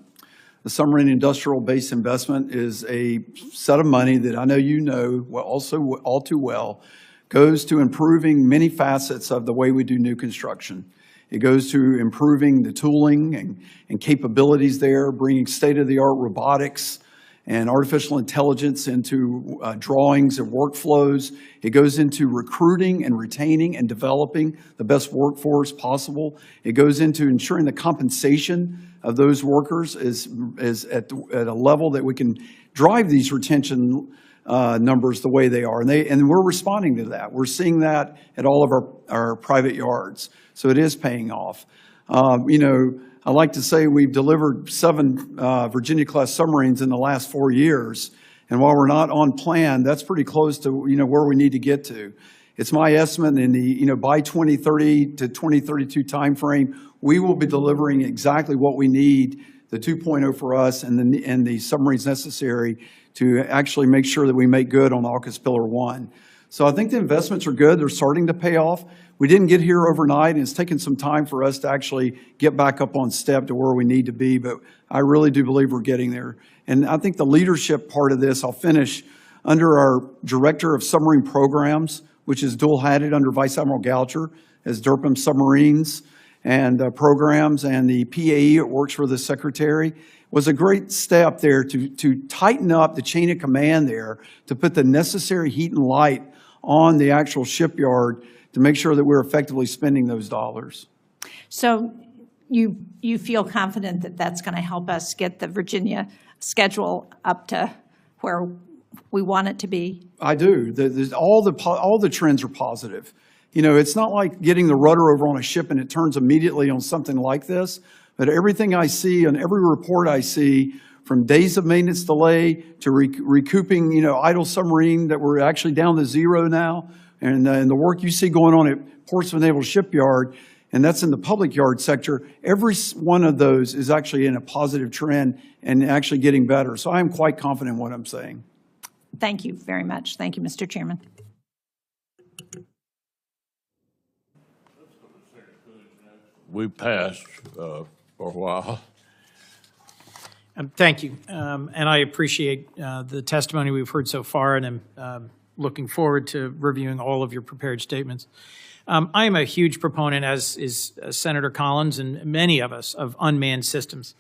The submarine industrial base investment is a set of money that I know you know also all too well, goes to improving many facets of the way we do new construction. It goes to improving the tooling and capabilities there, bringing state-of-the-art robotics and artificial intelligence into drawings and workflows. It goes into recruiting and retaining and developing the best workforce possible. It goes into ensuring the compensation of those workers is at a level that we can drive these retention numbers the way they are. And we're responding to that. We're seeing that at all of our private yards. So it is paying off. I like to say we've delivered 7 Virginia-class submarines in the last 4 years. And while we're not on plan, that's pretty close to, where we need to get to. It's my estimate in the, by 2030 to 2032 timeframe, we will be delivering exactly what we need, the 2.0 for us and the submarines necessary to actually make sure that we make good on AUKUS Pillar 1. So I think the investments are good. They're starting to pay off. We didn't get here overnight, and it's taken some time for us to actually get back up on step to where we need to be, but I really do believe we're getting there. And I think the leadership part of this, I'll finish, under our Director of Submarine Programs, which is dual-hatted under Vice Admiral Goucher, as DERPM Submarines and Programs, and the PAE, it works for the Secretary, was a great step there to tighten up the chain of command there, to put the necessary heat and light on the actual shipyard to make sure that we're effectively spending those dollars. So you feel confident that that's going to help us get the Virginia schedule up to where we want it to be? I do. All the trends are positive. It's not like getting the rudder over on a ship and it turns immediately on something like this, but everything I see and every report I see, from days of maintenance delay to recouping, idle submarine that we're actually down to 0 now, and the work you see going on at Portsmouth Naval Shipyard, and that's in the public yard sector, every one of those is actually in a positive trend and actually getting better. So I am quite confident in what I'm saying. Thank you very much. Thank you, Mr. Chairman. We passed for a while. Thank you. And I appreciate the testimony we've heard so far, and I'm looking forward to reviewing all of your prepared statements. I am a huge proponent, as is Senator Collins and many of us, of unmanned systems.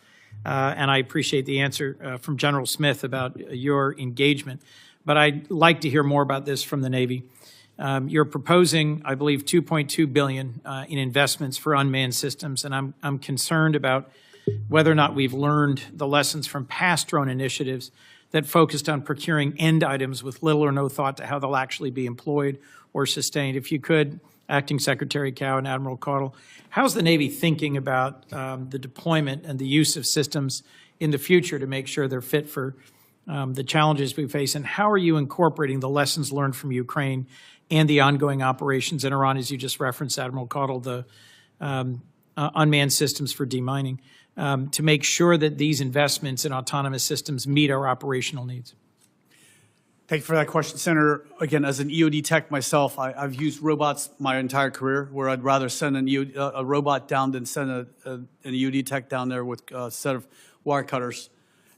And I appreciate the answer from General Smith about your engagement. But I'd like to hear more about this from the Navy. You're proposing, I believe, $2.2 billion in investments for unmanned systems, and I'm concerned about whether or not we've learned the lessons from past drone initiatives that focused on procuring end items with little or no thought to how they'll actually be employed or sustained. If you could, Acting Secretary Cow and Admiral Caudle, how's the Navy thinking about the deployment and the use of systems in the future to make sure they're fit for the challenges we face, and how are you incorporating the lessons learned from Ukraine and the ongoing operations in Iran, as you just referenced, Admiral Caudle, the unmanned systems for demining, to make sure that these investments in autonomous systems meet our operational needs? Thank you for that question, Senator. Again, as an EOD tech myself, I've used robots my entire career, where I'd rather send a robot down than send an EOD tech down there with a set of wire cutters.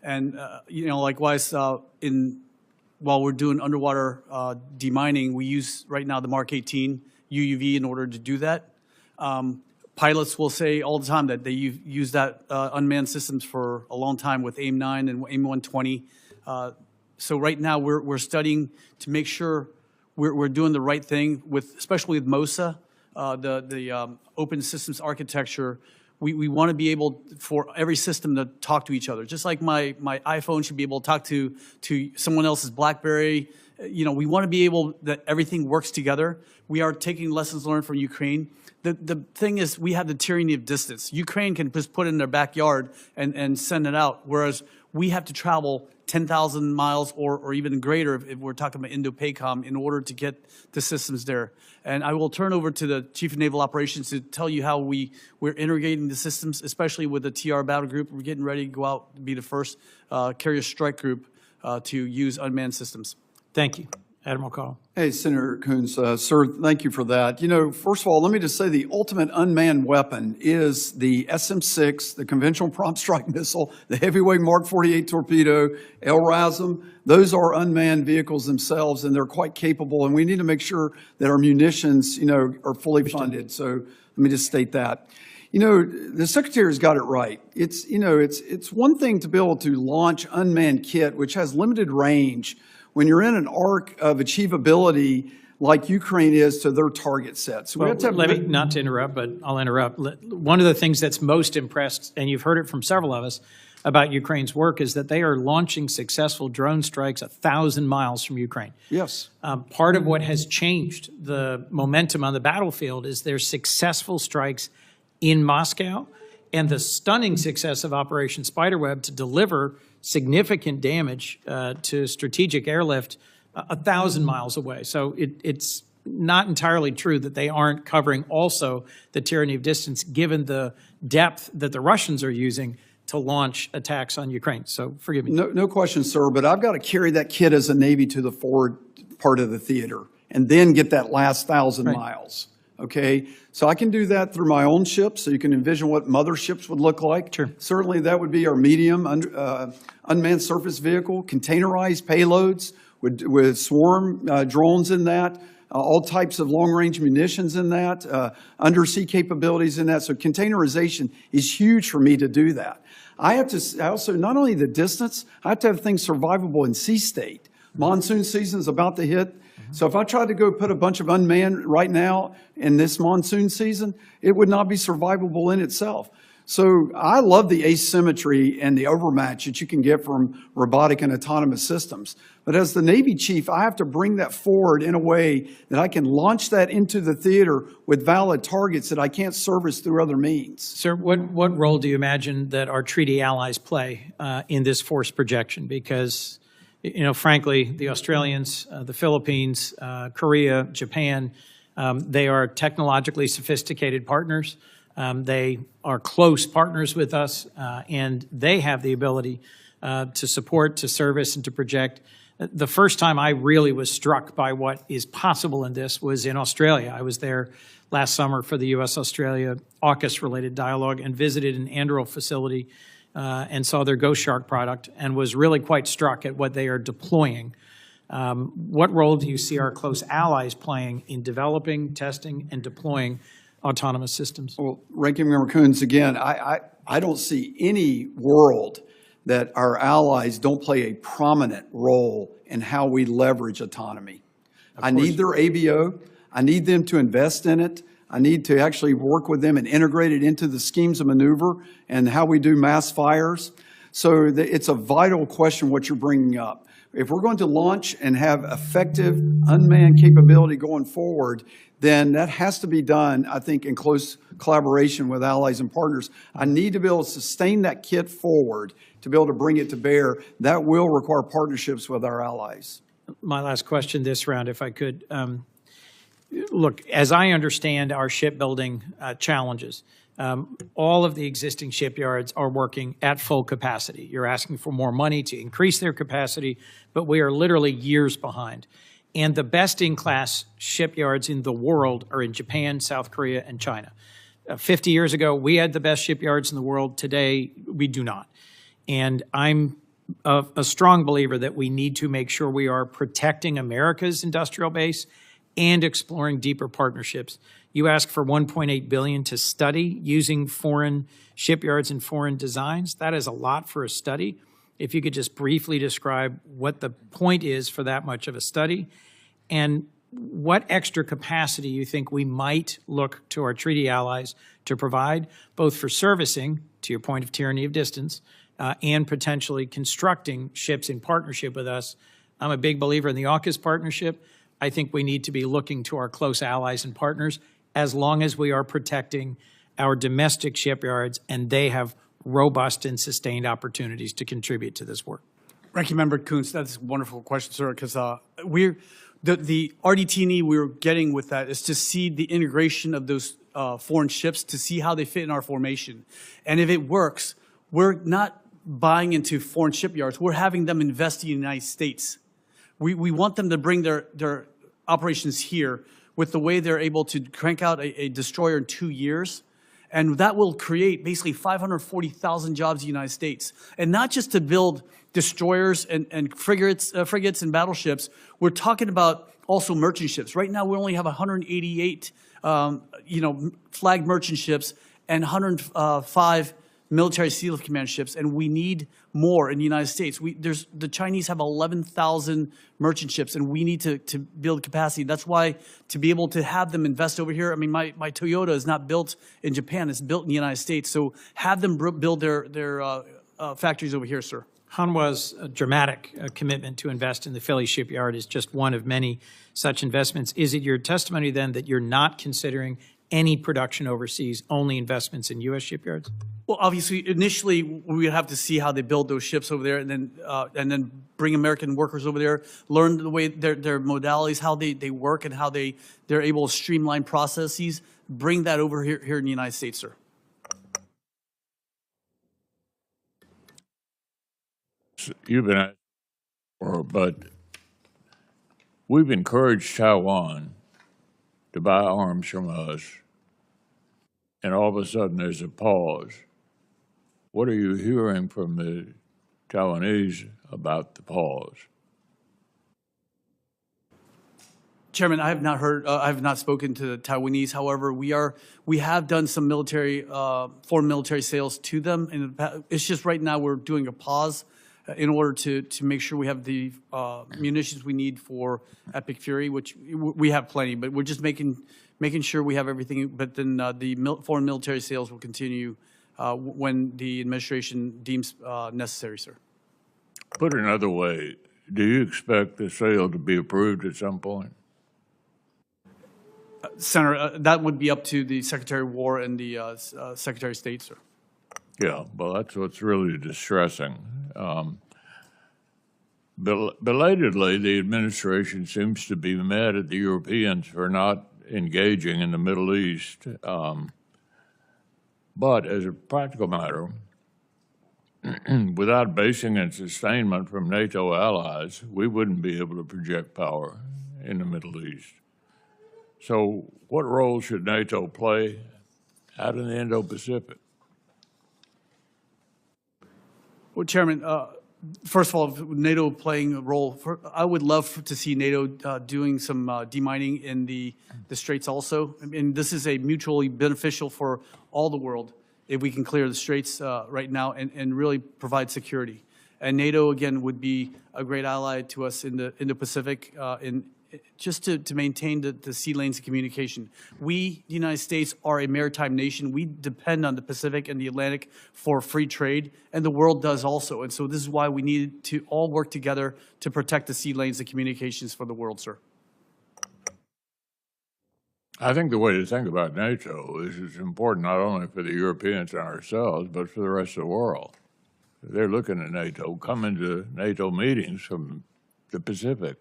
And, likewise, while we're doing underwater demining, we use right now the Mark 18 UUV in order to do that. Pilots will say all the time that they use that unmanned systems for a long time with AIM-9 and AIM-120. So right now we're studying to make sure we're doing the right thing with, especially with MOSA, the open systems architecture. We want to be able for every system to talk to each other. Just like my iPhone should be able to talk to someone else's BlackBerry. We want to be able that everything works together. We are taking lessons learned from Ukraine. The thing is, we have the tyranny of distance. Ukraine can just put it in their backyard and send it out, whereas we have to travel 10,000 miles or even greater if we're talking about Indo-PACOM in order to get the systems there. And I will turn over to the Chief of Naval Operations to tell you how we're integrating the systems, especially with the TR battle group. We're getting ready to go out to be the first carrier strike group to use unmanned systems. Thank you. Admiral Caudle. Hey, Senator Coons, sir, thank you for that. First of all, let me just say the ultimate unmanned weapon is the SM-6, the conventional prompt strike missile, the heavyweight Mark 48 torpedo, LRASM. Those are unmanned vehicles themselves, and they're quite capable, and we need to make sure that our munitions, are fully funded. So let me just state that. You know, the Secretary's got it right. It's, you know, it's one thing to be able to launch unmanned kit, which has limited range, when you're in an arc of achievability like Ukraine is to their target set. So we have to have let me, not to interrupt, but I'll interrupt. One of the things that's most impressed, and you've heard it from several of us, about Ukraine's work is that they are launching successful drone strikes 1,000 miles from Ukraine. Yes. Part of what has changed the momentum on the battlefield is their successful strikes in Moscow and the stunning success of Operation Spiderweb to deliver significant damage to strategic airlift 1,000 miles away. So it's not entirely true that they aren't covering also the tyranny of distance, given the depth that the Russians are using to launch attacks on Ukraine. So forgive me. No question, sir, but I've got to carry that kit as a Navy to the forward part of the theater and then get that last 1,000 miles. Okay, so I can do that through my own ships, so you can envision what motherships would look like. Sure. Certainly that would be our medium unmanned surface vehicle, containerized payloads with swarm drones in that, all types of long-range munitions in that, undersea capabilities in that. So containerization is huge for me to do that. I have to also, not only the distance, I have to have things survivable in sea state. Monsoon season is about to hit. So if I tried to go put a bunch of unmanned right now in this monsoon season, it would not be survivable in itself. So I love the asymmetry and the overmatch that you can get from robotic and autonomous systems. But as the Navy chief, I have to bring that forward in a way that I can launch that into the theater with valid targets that I can't service through other means. Sir, what role do you imagine that our treaty allies play in this force projection? Because, you know, frankly, the Australians, the Philippines, Korea, Japan, they are technologically sophisticated partners. They are close partners with us, and they have the ability to support, to service, and to project. The first time I really was struck by what is possible in this was in Australia. I was there last summer for the U.S.-Australia AUKUS-related dialogue and visited an Anduril facility and saw their Ghost Shark product and was really quite struck at what they are deploying. What role do you see our close allies playing in developing, testing, and deploying autonomous systems? Well, Ranking Member Coons, again, I don't see any world that our allies don't play a prominent role in how we leverage autonomy. I need their ABO. I need them to invest in it. I need to actually work with them and integrate it into the schemes of maneuver and how we do mass fires. So it's a vital question what you're bringing up. If we're going to launch and have effective unmanned capability going forward, then that has to be done, I think, in close collaboration with allies and partners. I need to be able to sustain that kit forward to be able to bring it to bear. That will require partnerships with our allies. My last question this round, if I could. Look, as I understand our shipbuilding challenges, all of the existing shipyards are working at full capacity. You're asking for more money to increase their capacity, but we are literally years behind. And the best-in-class shipyards in the world are in Japan, South Korea, and China. 50 years ago, we had the best shipyards in the world. Today, we do not. And I'm a strong believer that we need to make sure we are protecting America's industrial base and exploring deeper partnerships. You ask for $1.8 billion to study using foreign shipyards and foreign designs. That is a lot for a study. If you could just briefly describe what the point is for that much of a study and what extra capacity you think we might look to our treaty allies to provide, both for servicing, to your point of tyranny of distance, and potentially constructing ships in partnership with us. I'm a big believer in the AUKUS partnership. I think we need to be looking to our close allies and partners as long as we are protecting our domestic shipyards and they have robust and sustained opportunities to contribute to this work. Ranking Member Coons, that's a wonderful question, sir, because the RDT&E we're getting with that is to see the integration of those foreign ships, to see how they fit in our formation. And if it works, we're not buying into foreign shipyards. We're having them invest in the United States. We want them to bring their operations here with the way they're able to crank out a destroyer in 2 years. And that will create basically 540,000 jobs in the United States. And not just to build destroyers and frigates and battleships. We're talking about also merchant ships. Right now, we only have 188, flagged merchant ships. and 105 military SEAL command ships, and we need more in the United States. The Chinese have 11,000 merchant ships, and we need to build capacity. That's why to be able to have them invest over here, I mean, my Toyota is not built in Japan, it's built in the United States. So have them build their factories over here, sir. Hanwha's dramatic commitment to invest in the Philly shipyard is just one of many such investments. Is it your testimony then that you're not considering any production overseas, only investments in U.S. shipyards? Well, obviously, initially, we would have to see how they build those ships over there, and then bring American workers over there, learn the way their modalities, how they work, and how they're able to streamline processes. Bring that over here in the United States, sir. You've been asked before, but we've encouraged Taiwan to buy arms from us, and all of a sudden there's a pause. What are you hearing from the Taiwanese about the pause? Chairman, I have not heard. I have not spoken to the Taiwanese. However, we have done some foreign military sales to them. And it's just right now we're doing a pause in order to make sure we have the munitions we need for Epic Fury, which we have plenty. But we're just making sure we have everything. But then the foreign military sales will continue when the administration deems necessary, sir. Put another way, do you expect the sale to be approved at some point? Senator, that would be up to the Secretary of War and the Secretary of State, sir. Yeah, well, that's what's really distressing. Belatedly, the administration seems to be mad at the Europeans for not engaging in the Middle East. But as a practical matter, without basing and sustainment from NATO allies, we wouldn't be able to project power in the Middle East. So what role should NATO play out in the Indo-Pacific? Well, Chairman, first of all, NATO playing a role, I would love to see NATO doing some demining in the Straits also. I mean, this is a mutually beneficial for all the world if we can clear the Straits right now and really provide security. And NATO, again, would be a great ally to us in the Pacific just to maintain the sea lanes of communication. We, the United States, are a maritime nation. We depend on the Pacific and the Atlantic for free trade, and the world does also. And so this is why we need to all work together to protect the sea lanes of communications for the world, sir. I think the way to think about NATO is it's important not only for the Europeans and ourselves, but for the rest of the world. They're looking at NATO, coming to NATO meetings from the Pacific.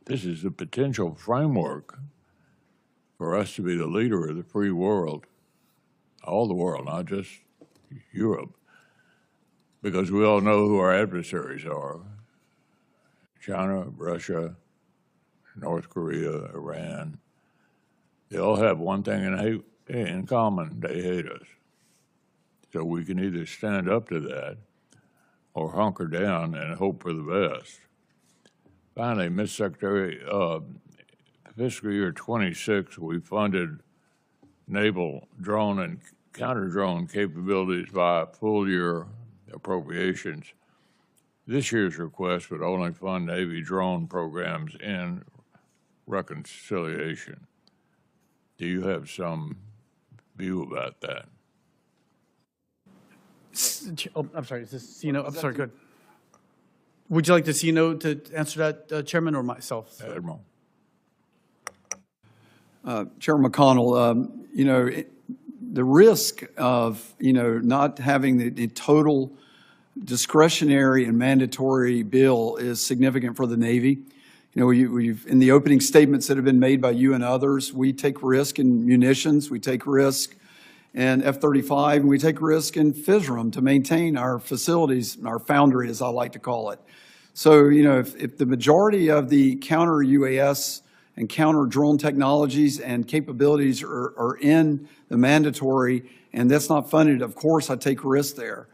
This is the potential framework for us to be the leader of the free world, all the world, not just Europe, because we all know who our adversaries are: China, Russia, North Korea, Iran. They all have one thing in common: they hate us. So we can either stand up to that or hunker down and hope for the best. Finally, Ms. Secretary, fiscal year 26, we funded naval drone and counter-drone capabilities via full-year appropriations. This year's request would only fund Navy drone programs in reconciliation. Do you have some view about that? Oh, I'm sorry, is this CNO? I'm sorry, good. Would you like the CNO to answer that, Chairman, or myself? Admiral. Chairman McConnell, the risk of, not having the total discretionary and mandatory bill is significant for the Navy. We've in the opening statements that have been made by you and others, we take risk in munitions, we take risk in F-35, and we take risk in FISRAM to maintain our facilities, our foundry, as I like to call it. So, if the majority of the counter-UAS and counter-drone technologies and capabilities are in the mandatory, and that's not funded, of course, I take risk there.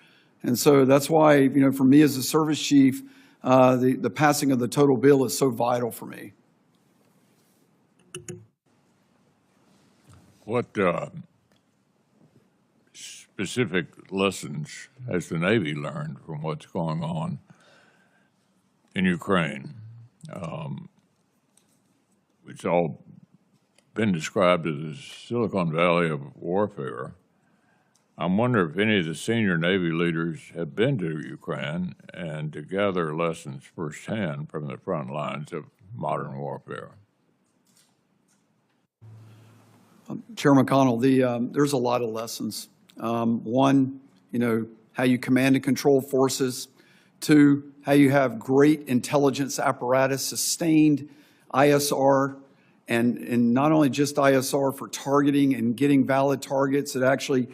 And so that's why, for me as a service chief, the passing of the total bill is so vital for me. What specific lessons has the Navy learned from what's going on in Ukraine? It's all been described as the Silicon Valley of warfare. I'm wondering if any of the senior Navy leaders have been to Ukraine and to gather lessons firsthand from the front lines of modern warfare. Chair McConnell, there's a lot of lessons. One, how you command and control forces. Two, how you have great intelligence apparatus, sustained ISR, and not only just ISR for targeting and getting valid targets that actually,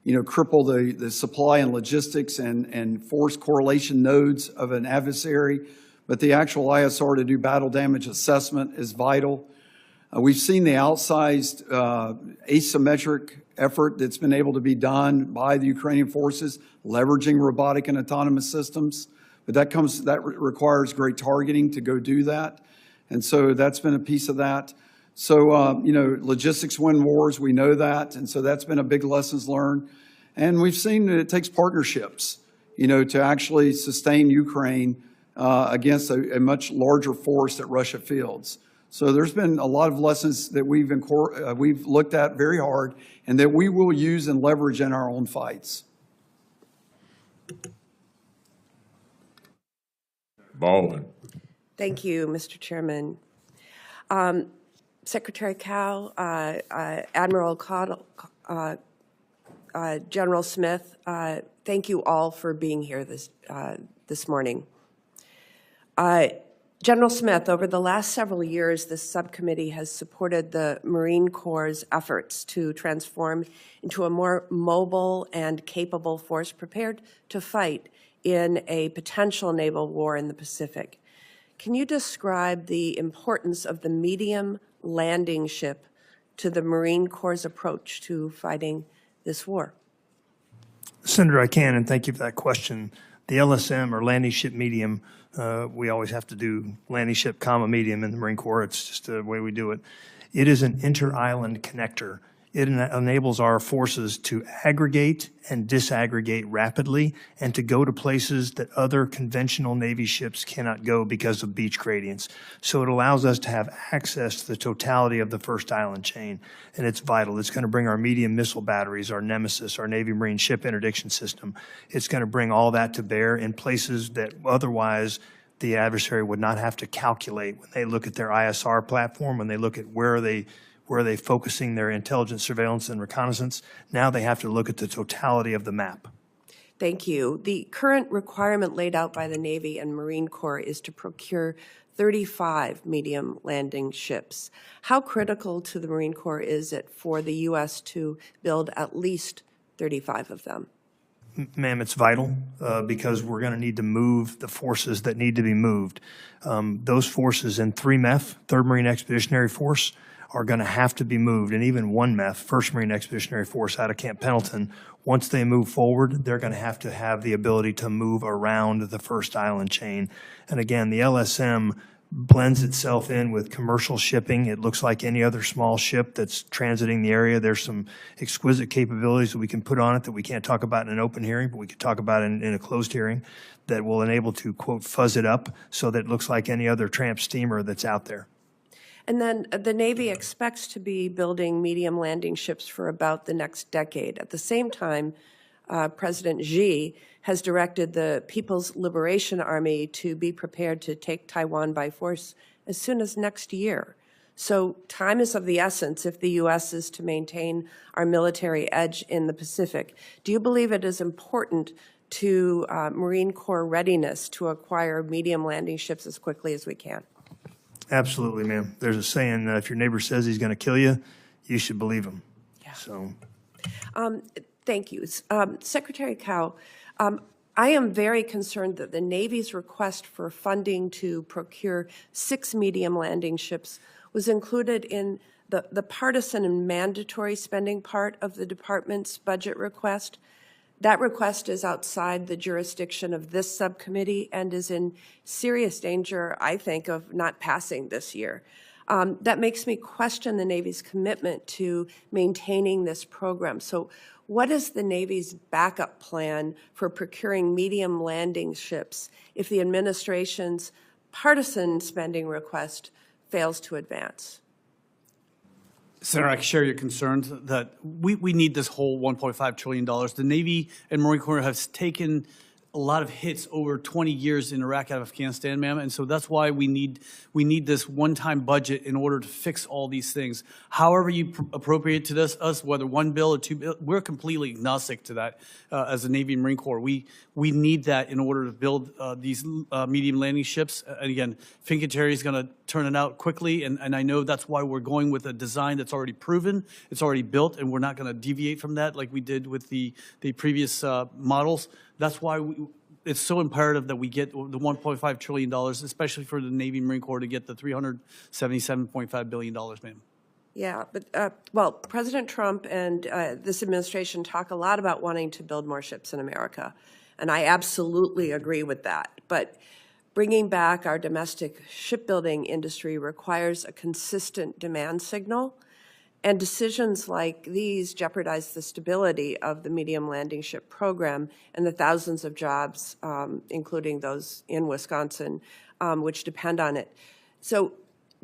cripple the supply and logistics and force correlation nodes of an adversary, but the actual ISR to do battle damage assessment is vital. We've seen the outsized asymmetric effort that's been able to be done by the Ukrainian forces, leveraging robotic and autonomous systems. But that requires great targeting to go do that. And so that's been a piece of that. So, logistics win wars, we know that. And so that's been a big lessons learned. And we've seen that it takes partnerships, to actually sustain Ukraine against a much larger force that Russia fields. So there's been a lot of lessons that we've looked at very hard and that we will use and leverage in our own fights. Baldwin. Thank you, Mr. Chairman. Secretary Cow, Admiral Cottle, General Smith, thank you all for being here this morning. General Smith, over the last several years, this subcommittee has supported the Marine Corps' efforts to transform into a more mobile and capable force prepared to fight in a potential naval war in the Pacific. Can you describe the importance of the medium landing ship to the Marine Corps' approach to fighting this war? Senator, I can, and thank you for that question. The LSM, or landing ship medium, we always have to do landing ship, medium in the Marine Corps. It's just the way we do it. It is an inter-island connector. It enables our forces to aggregate and disaggregate rapidly and to go to places that other conventional Navy ships cannot go because of beach gradients. So it allows us to have access to the totality of the first island chain, and it's vital. It's going to bring our medium missile batteries, our Nemesis, our Navy Marine ship interdiction system. It's going to bring all that to bear in places that otherwise the adversary would not have to calculate when they look at their ISR platform, when they look at where are they focusing their intelligence, surveillance, and reconnaissance. Now they have to look at the totality of the map. Thank you. The current requirement laid out by the Navy and Marine Corps is to procure 35 medium landing ships. How critical to the Marine Corps is it for the U.S. to build at least 35 of them? Ma'am, it's vital because we're going to need to move the forces that need to be moved. Those forces in 3MEF, 3rd Marine Expeditionary Force, are going to have to be moved, and even 1MEF, 1st Marine Expeditionary Force out of Camp Pendleton, once they move forward, they're going to have the ability to move around the first island chain. And again, the LSM blends itself in with commercial shipping. It looks like any other small ship that's transiting the area. There's some exquisite capabilities that we can put on it that we can't talk about in an open hearing, but we could talk about in a closed hearing that will enable to, quote, fuzz it up so that it looks like any other tramp steamer that's out there. And then the Navy expects to be building medium landing ships for about the next decade. At the same time, President Xi has directed the People's Liberation Army to be prepared to take Taiwan by force as soon as next year. So time is of the essence if the U.S. is to maintain our military edge in the Pacific. Do you believe it is important to Marine Corps readiness to acquire medium landing ships as quickly as we can? Absolutely, ma'am. There's a saying, if your neighbor says he's going to kill you, you should believe him. Yeah. So, thank you. Secretary Cow, I am very concerned that the Navy's request for funding to procure 6 medium landing ships was included in the partisan and mandatory spending part of the department's budget request. That request is outside the jurisdiction of this subcommittee and is in serious danger, I think, of not passing this year. That makes me question the Navy's commitment to maintaining this program. So what is the Navy's backup plan for procuring medium landing ships if the administration's partisan spending request fails to advance? Senator, I share your concerns that we need this whole $1.5 trillion. The Navy and Marine Corps have taken a lot of hits over 20 years in Iraq and Afghanistan, ma'am, and so that's why we need this one-time budget in order to fix all these things. However you appropriate to us, whether one bill or two bill, we're completely agnostic to that as a Navy and Marine Corps. We need that in order to build these medium landing ships. And again, Fincantieri is going to turn it out quickly, and I know that's why we're going with a design that's already proven, it's already built, and we're not going to deviate from that like we did with the previous models. That's why it's so imperative that we get the $1.5 trillion, especially for the Navy and Marine Corps, to get the $377.5 billion, ma'am. Yeah, but, well, President Trump and this administration talk a lot about wanting to build more ships in America, and I absolutely agree with that. But bringing back our domestic shipbuilding industry requires a consistent demand signal, and decisions like these jeopardize the stability of the medium landing ship program and the thousands of jobs, including those in Wisconsin, which depend on it. So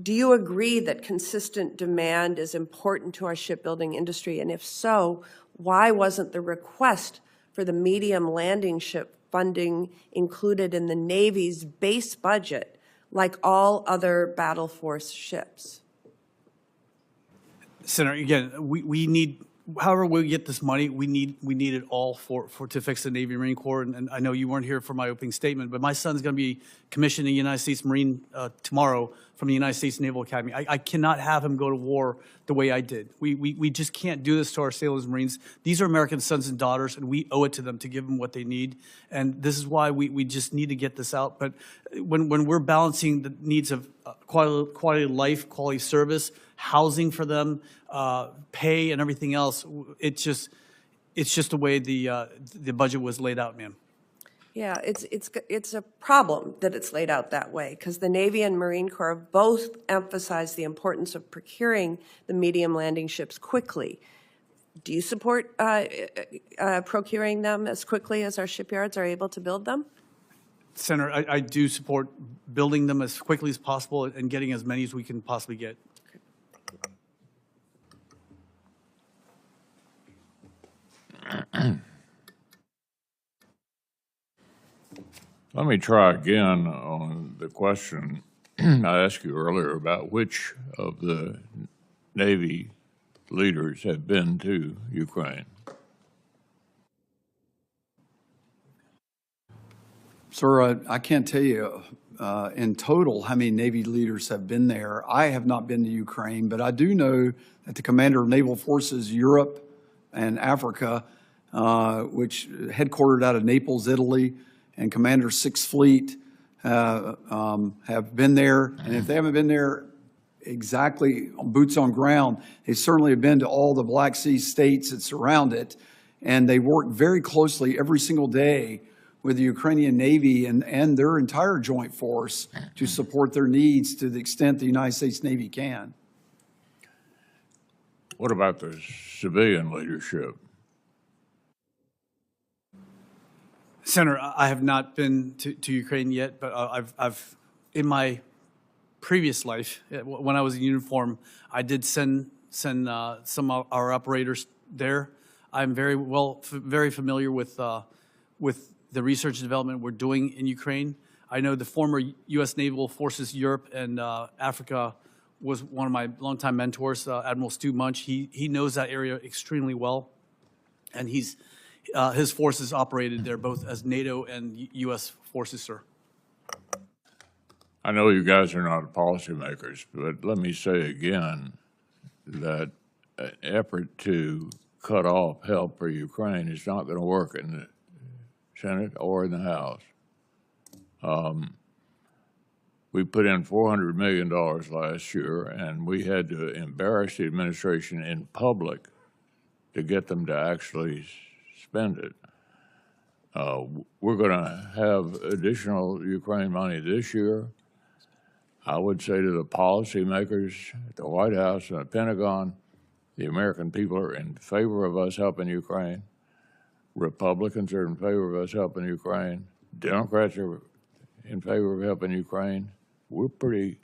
do you agree that consistent demand is important to our shipbuilding industry? And if so, why wasn't the request for the medium landing ship funding included in the Navy's base budget like all other battle force ships? Senator, again, we need, however we get this money, we need it all to fix the Navy and Marine Corps. And I know you weren't here for my opening statement, but my son's going to be commissioned in the United States Marine tomorrow from the United States Naval Academy. I cannot have him go to war the way I did. We just can't do this to our sailors and Marines. These are American sons and daughters, and we owe it to them to give them what they need. And this is why we just need to get this out. But when we're balancing the needs of quality of life, quality service, housing for them, pay, and everything else, it's just the way the budget was laid out, ma'am. Yeah, it's a problem that it's laid out that way, because the Navy and Marine Corps both emphasize the importance of procuring the medium landing ships quickly. Do you support procuring them as quickly as our shipyards are able to build them? Senator, I do support building them as quickly as possible and getting as many as we can possibly get. Let me try again on the question I asked you earlier about which of the Navy leaders have been to Ukraine. Sir, I can't tell you in total how many Navy leaders have been there. I have not been to Ukraine, but I do know that the Commander of Naval Forces Europe and Africa, which headquartered out of Naples, Italy, and Commander 6th Fleet have been there. And if they haven't been there exactly on boots on ground, they certainly have been to all the Black Sea states that surround it. And they work very closely every single day with the Ukrainian Navy and their entire joint force to support their needs to the extent the United States Navy can. What about the civilian leadership? Senator, I have not been to Ukraine yet, but I've in my previous life, when I was in uniform, I did send some of our operators there. I'm very familiar with the research and development we're doing in Ukraine. I know the former U.S. Naval Forces Europe and Africa was one of my longtime mentors, Admiral Stu Munch. He knows that area extremely well, and his forces operated there both as NATO and U.S. forces, sir. I know you guys are not policymakers, but let me say again that an effort to cut off help for Ukraine is not going to work in the Senate or in the House. We put in $400 million last year, and we had to embarrass the administration in public to get them to actually spend it. We're going to have additional Ukraine money this year. I would say to the policymakers at the White House and the Pentagon, the American people are in favor of us helping Ukraine. Republicans are in favor of us helping Ukraine. Democrats are in favor of helping Ukraine. We're pretty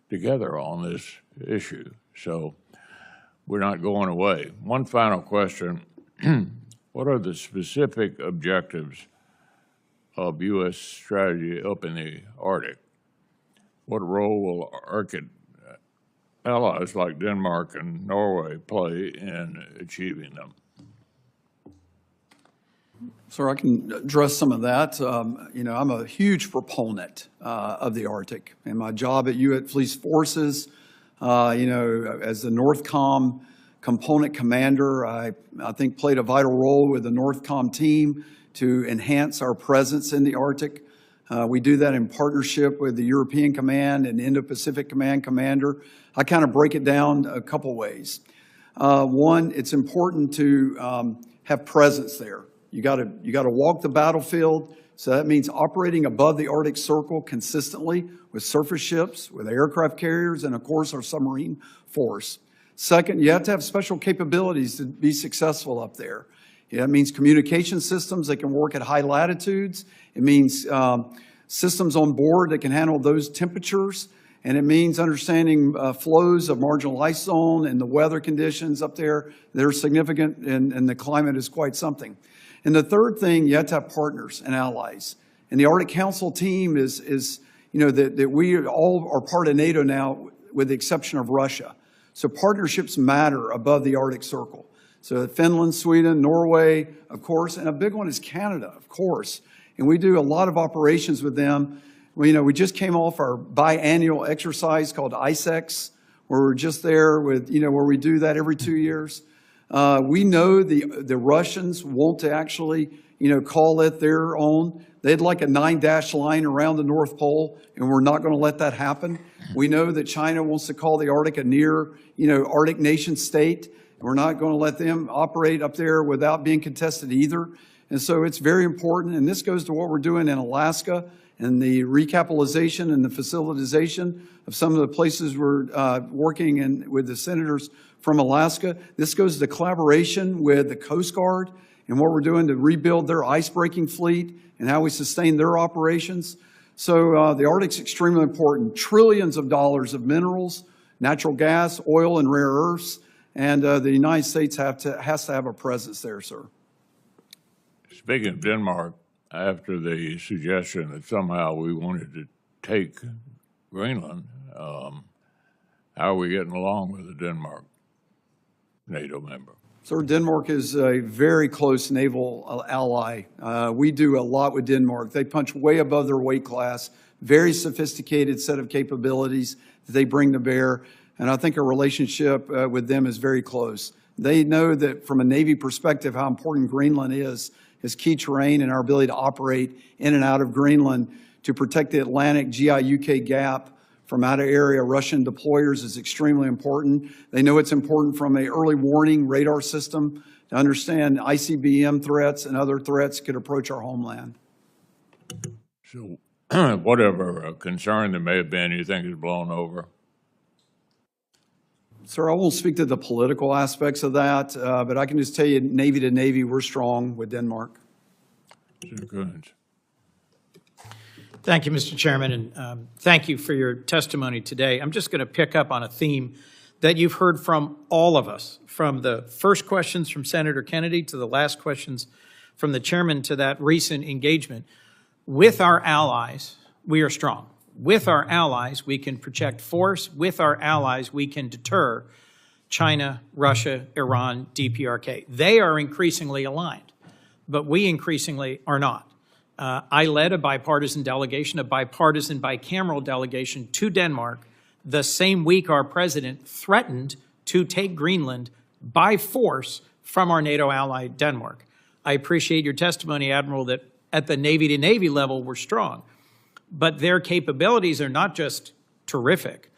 together on this issue, so we're not going away. One final question. What are the specific objectives of U.S. strategy up in the Arctic? What role will Arctic allies like Denmark and Norway play in achieving them? So I can address some of that. You know, I'm a huge proponent of the Arctic. In my job at U.S. Police Forces, you know, as the NORTHCOM component commander, I think played a vital role with the NORTHCOM team to enhance our presence in the Arctic. We do that in partnership with the European Command and Indo-Pacific Command commander. I kind of break it down a couple ways. One, it's important to have presence there. You got to walk the battlefield. So that means operating above the Arctic Circle consistently with surface ships, with aircraft carriers, and of course our submarine force. Second, you have to have special capabilities to be successful up there. That means communication systems that can work at high latitudes. It means systems on board that can handle those temperatures. And it means understanding flows of marginal ice zone and the weather conditions up there. They're significant, and the climate is quite something. And the third thing, you have to have partners and allies. And the Arctic Council team is you know, that we all are part of NATO now, with the exception of Russia. So partnerships matter above the Arctic Circle. So Finland, Sweden, Norway, of course, and a big one is Canada, of course. And we do a lot of operations with them. We, you know, we just came off our biannual exercise called ISEX, where we're just there with, you know, where we do that every 2 years. We know the Russians want to actually, you know, call it their own. They'd like a 9-dash line around the North Pole, and we're not going to let that happen. We know that China wants to call the Arctic a near, you know, Arctic nation state. And we're not going to let them operate up there without being contested either. And so it's very important. And this goes to what we're doing in Alaska and the recapitalization and the facilitization of some of the places we're working in with the senators from Alaska. This goes to collaboration with the Coast Guard and what we're doing to rebuild their ice-breaking fleet and how we sustain their operations. So the Arctic's extremely important. Trillions of dollars of minerals, natural gas, oil, and rare earths. And the United States has to have a presence there, sir. Speaking of Denmark, after the suggestion that somehow we wanted to take Greenland, how are we getting along with the Denmark NATO member? Sir, Denmark is a very close naval ally. We do a lot with Denmark. They punch way above their weight class, very sophisticated set of capabilities that they bring to bear. And I think our relationship with them is very close. They know that from a Navy perspective, how important Greenland is key terrain and our ability to operate in and out of Greenland to protect the Atlantic GI-UK gap from out-of-area Russian deployers is extremely important. They know it's important from an early warning radar system to understand ICBM threats and other threats could approach our homeland. So whatever concern there may have been, you think is blown over? Sir, I won't speak to the political aspects of that, but I can just tell you, Navy to Navy, we're strong with Denmark. Senator Coons. Thank you, Mr. Chairman, and thank you for your testimony today. I'm just going to pick up on a theme that you've heard from all of us, from the first questions from Senator Kennedy to the last questions from the chairman to that recent engagement. With our allies, we are strong. With our allies, we can project force. With our allies, we can deter China, Russia, Iran, DPRK. They are increasingly aligned, but we increasingly are not. I led a bipartisan delegation, a bipartisan bicameral delegation to Denmark the same week our president threatened to take Greenland by force from our NATO ally, Denmark. I appreciate your testimony, Admiral, that at the Navy-to-Navy level, we're strong. But their capabilities are not just terrific.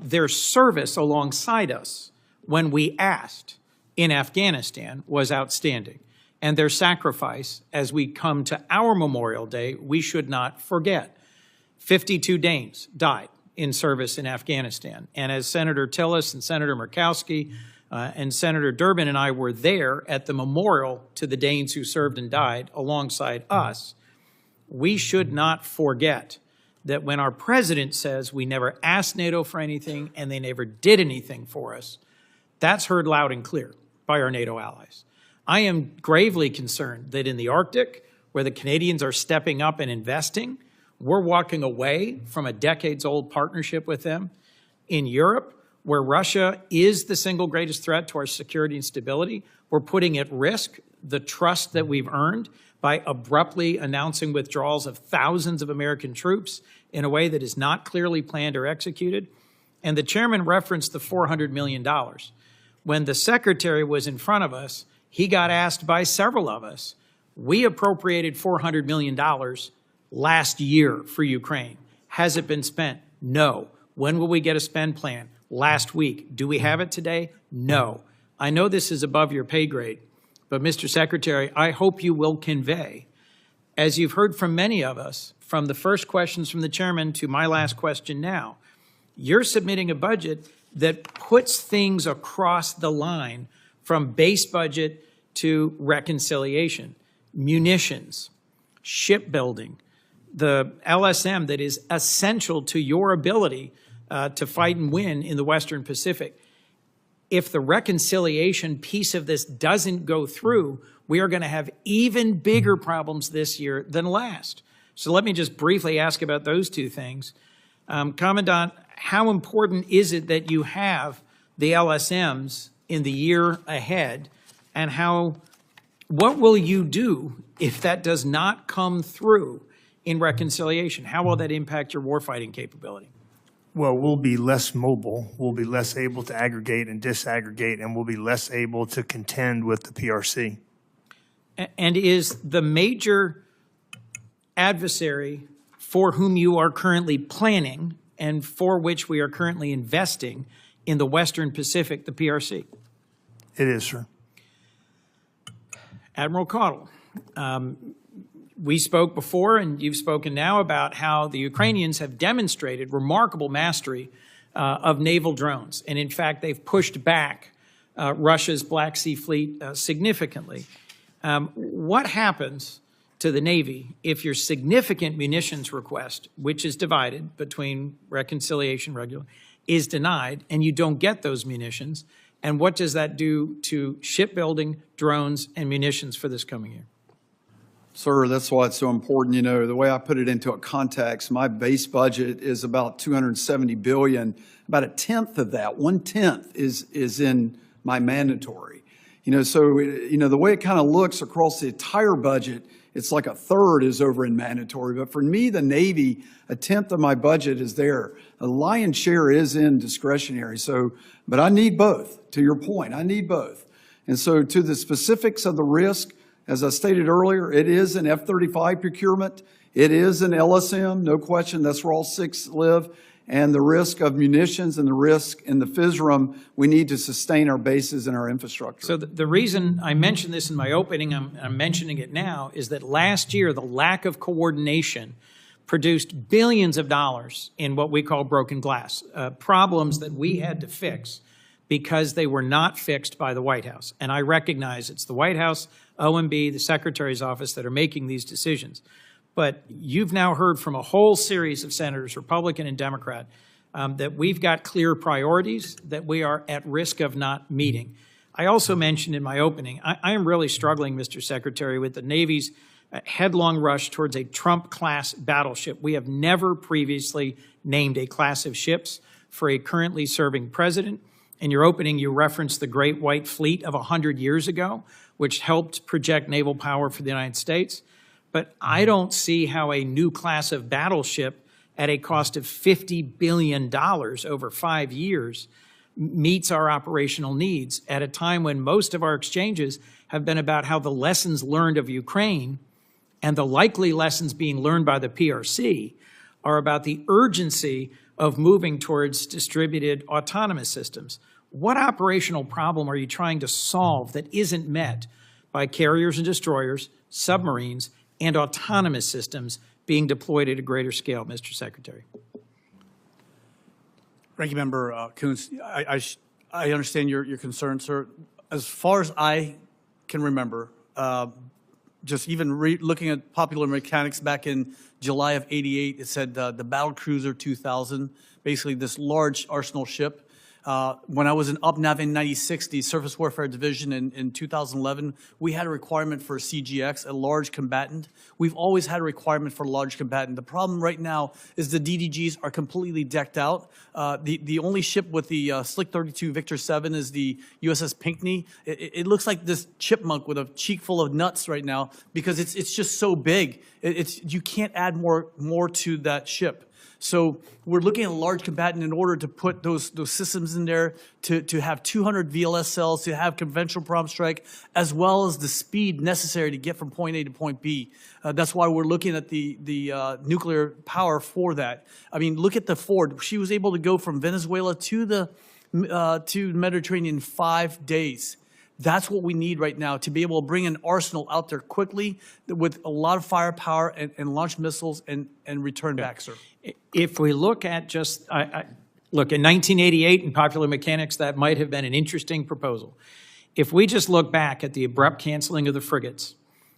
Their service alongside us when we asked in Afghanistan was outstanding. And their sacrifice, as we come to our Memorial Day, we should not forget. 52 Danes died in service in Afghanistan. And as Senator Tillis and Senator Murkowski and Senator Durbin and I were there at the memorial to the Danes who served and died alongside us, we should not forget that when our president says we never asked NATO for anything and they never did anything for us, that's heard loud and clear by our NATO allies. I am gravely concerned that in the Arctic, where the Canadians are stepping up and investing, we're walking away from a decades-old partnership with them. In Europe, where Russia is the single greatest threat to our security and stability, we're putting at risk the trust that we've earned by abruptly announcing withdrawals of thousands of American troops in a way that is not clearly planned or executed. And the chairman referenced the $400 million. When the secretary was in front of us, he got asked by several of us, we appropriated $400 million last year for Ukraine. Has it been spent? No. When will we get a spend plan? Last week. Do we have it today? No. I know this is above your pay grade, but Mr. Secretary, I hope you will convey, as you've heard from many of us, from the first questions from the chairman to my last question now, you're submitting a budget that puts things across the line from base budget to reconciliation, munitions, shipbuilding, the LSM that is essential to your ability to fight and win in the Western Pacific. If the reconciliation piece of this doesn't go through, we are going to have even bigger problems this year than last. So let me just briefly ask about those two things. Commandant, how important is it that you have the LSMs in the year ahead, and what will you do if that does not come through in reconciliation? How will that impact your warfighting capability? Well, we'll be less mobile, we'll be less able to aggregate and disaggregate, and we'll be less able to contend with the PRC. And is the major adversary for whom you are currently planning and for which we are currently investing in the Western Pacific the PRC? It is, sir. Admiral Caudle, we spoke before, and you've spoken now, about how the Ukrainians have demonstrated remarkable mastery of naval drones. And in fact, they've pushed back Russia's Black Sea Fleet significantly. What happens to the Navy if your significant munitions request, which is divided between reconciliation regular, is denied and you don't get those munitions? And what does that do to shipbuilding, drones, and munitions for this coming year? Sir, that's why it's so important. You know, the way I put it into a context, my base budget is about $270 billion. About a tenth of that, 1/10, is in my mandatory. You know, so, you know, the way it kind of looks across the entire budget, it's like a third is over in mandatory. But for me, the Navy, a tenth of my budget is there. A lion's share is in discretionary. So, but I need both, to your point. I need both. And so to the specifics of the risk, as I stated earlier, it is an F-35 procurement. It is an LSM, no question. That's where all six live. And the risk of munitions and the risk in the FISRM, we need to sustain our bases and our infrastructure. So the reason I mentioned this in my opening, I'm mentioning it now, is that last year the lack of coordination produced billions of dollars in what we call broken glass, problems that we had to fix because they were not fixed by the White House. And I recognize it's the White House, OMB, the Secretary's office that are making these decisions. But you've now heard from a whole series of senators, Republican and Democrat, that we've got clear priorities that we are at risk of not meeting. I also mentioned in my opening, I am really struggling, Mr. Secretary, with the Navy's headlong rush towards a Trump-class battleship. We have never previously named a class of ships for a currently serving president. In your opening, you referenced the Great White Fleet of 100 years ago, which helped project naval power for the United States. But I don't see how a new class of battleship at a cost of $50 billion over 5 years meets our operational needs at a time when most of our exchanges have been about how the lessons learned of Ukraine and the likely lessons being learned by the PRC are about the urgency of moving towards distributed autonomous systems. What operational problem are you trying to solve that isn't met by carriers and destroyers, submarines, and autonomous systems being deployed at a greater scale, Mr. Secretary? Ranking Member Coons, I understand your concern, sir. As far as I can remember, just even looking at Popular Mechanics back in July of '88, it said the Battle Cruiser 2000, basically this large arsenal ship. When I was in UPNAV in '96, the Surface Warfare Division in 2011, we had a requirement for a CGX, a large combatant. We've always had a requirement for a large combatant. The problem right now is the DDGs are completely decked out. The only ship with the Slick 32 Victor 7 is the USS Pinckney. It looks like this chipmunk with a cheek full of nuts right now because it's just so big. You can't add more to that ship. So we're looking at a large combatant in order to put those systems in there, to have 200 VLS cells, to have conventional prompt strike, as well as the speed necessary to get from point A to point B. That's why we're looking at the nuclear power for that. I mean, look at the Ford. She was able to go from Venezuela to the Mediterranean in 5 days. That's what we need right now, to be able to bring an arsenal out there quickly with a lot of firepower and launch missiles and return back, sir. If we look at just, look, in 1988 in Popular Mechanics, that might have been an interesting proposal. If we just look back at the abrupt canceling of the frigates,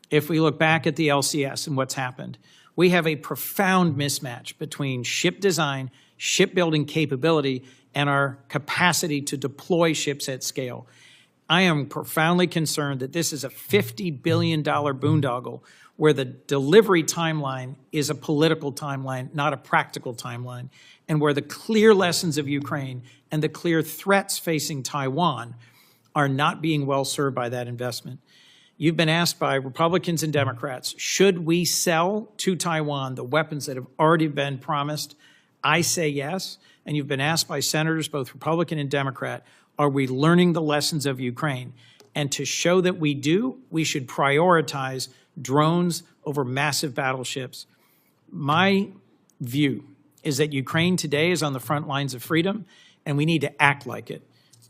if we look back at the LCS and what's happened, we have a profound mismatch between ship design, shipbuilding capability, and our capacity to deploy ships at scale. I am profoundly concerned that this is a $50 billion boondoggle where the delivery timeline is a political timeline, not a practical timeline, and where the clear lessons of Ukraine and the clear threats facing Taiwan are not being well served by that investment. You've been asked by Republicans and Democrats, should we sell to Taiwan the weapons that have already been promised? I say yes. And you've been asked by senators, both Republican and Democrat, are we learning the lessons of Ukraine? And to show that we do, we should prioritize drones over massive battleships. My view is that Ukraine today is on the front lines of freedom, and we need to act like it.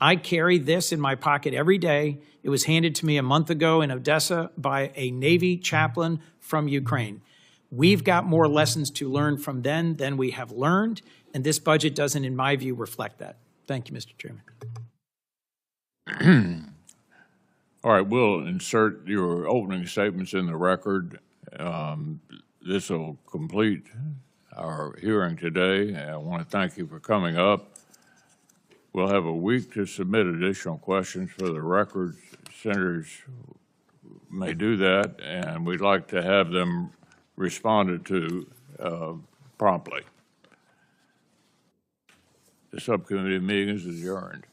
I carry this in my pocket every day. It was handed to me a month ago in Odessa by a Navy chaplain from Ukraine. We've got more lessons to learn from them than we have learned, and this budget doesn't, in my view, reflect that. Thank you, Mr. Chairman. All right, we'll insert your opening statements in the record. This will complete our hearing today. I want to thank you for coming up. We'll have a week to submit additional questions for the record. Senators may do that, and we'd like to have them responded to promptly. The subcommittee meeting is adjourned.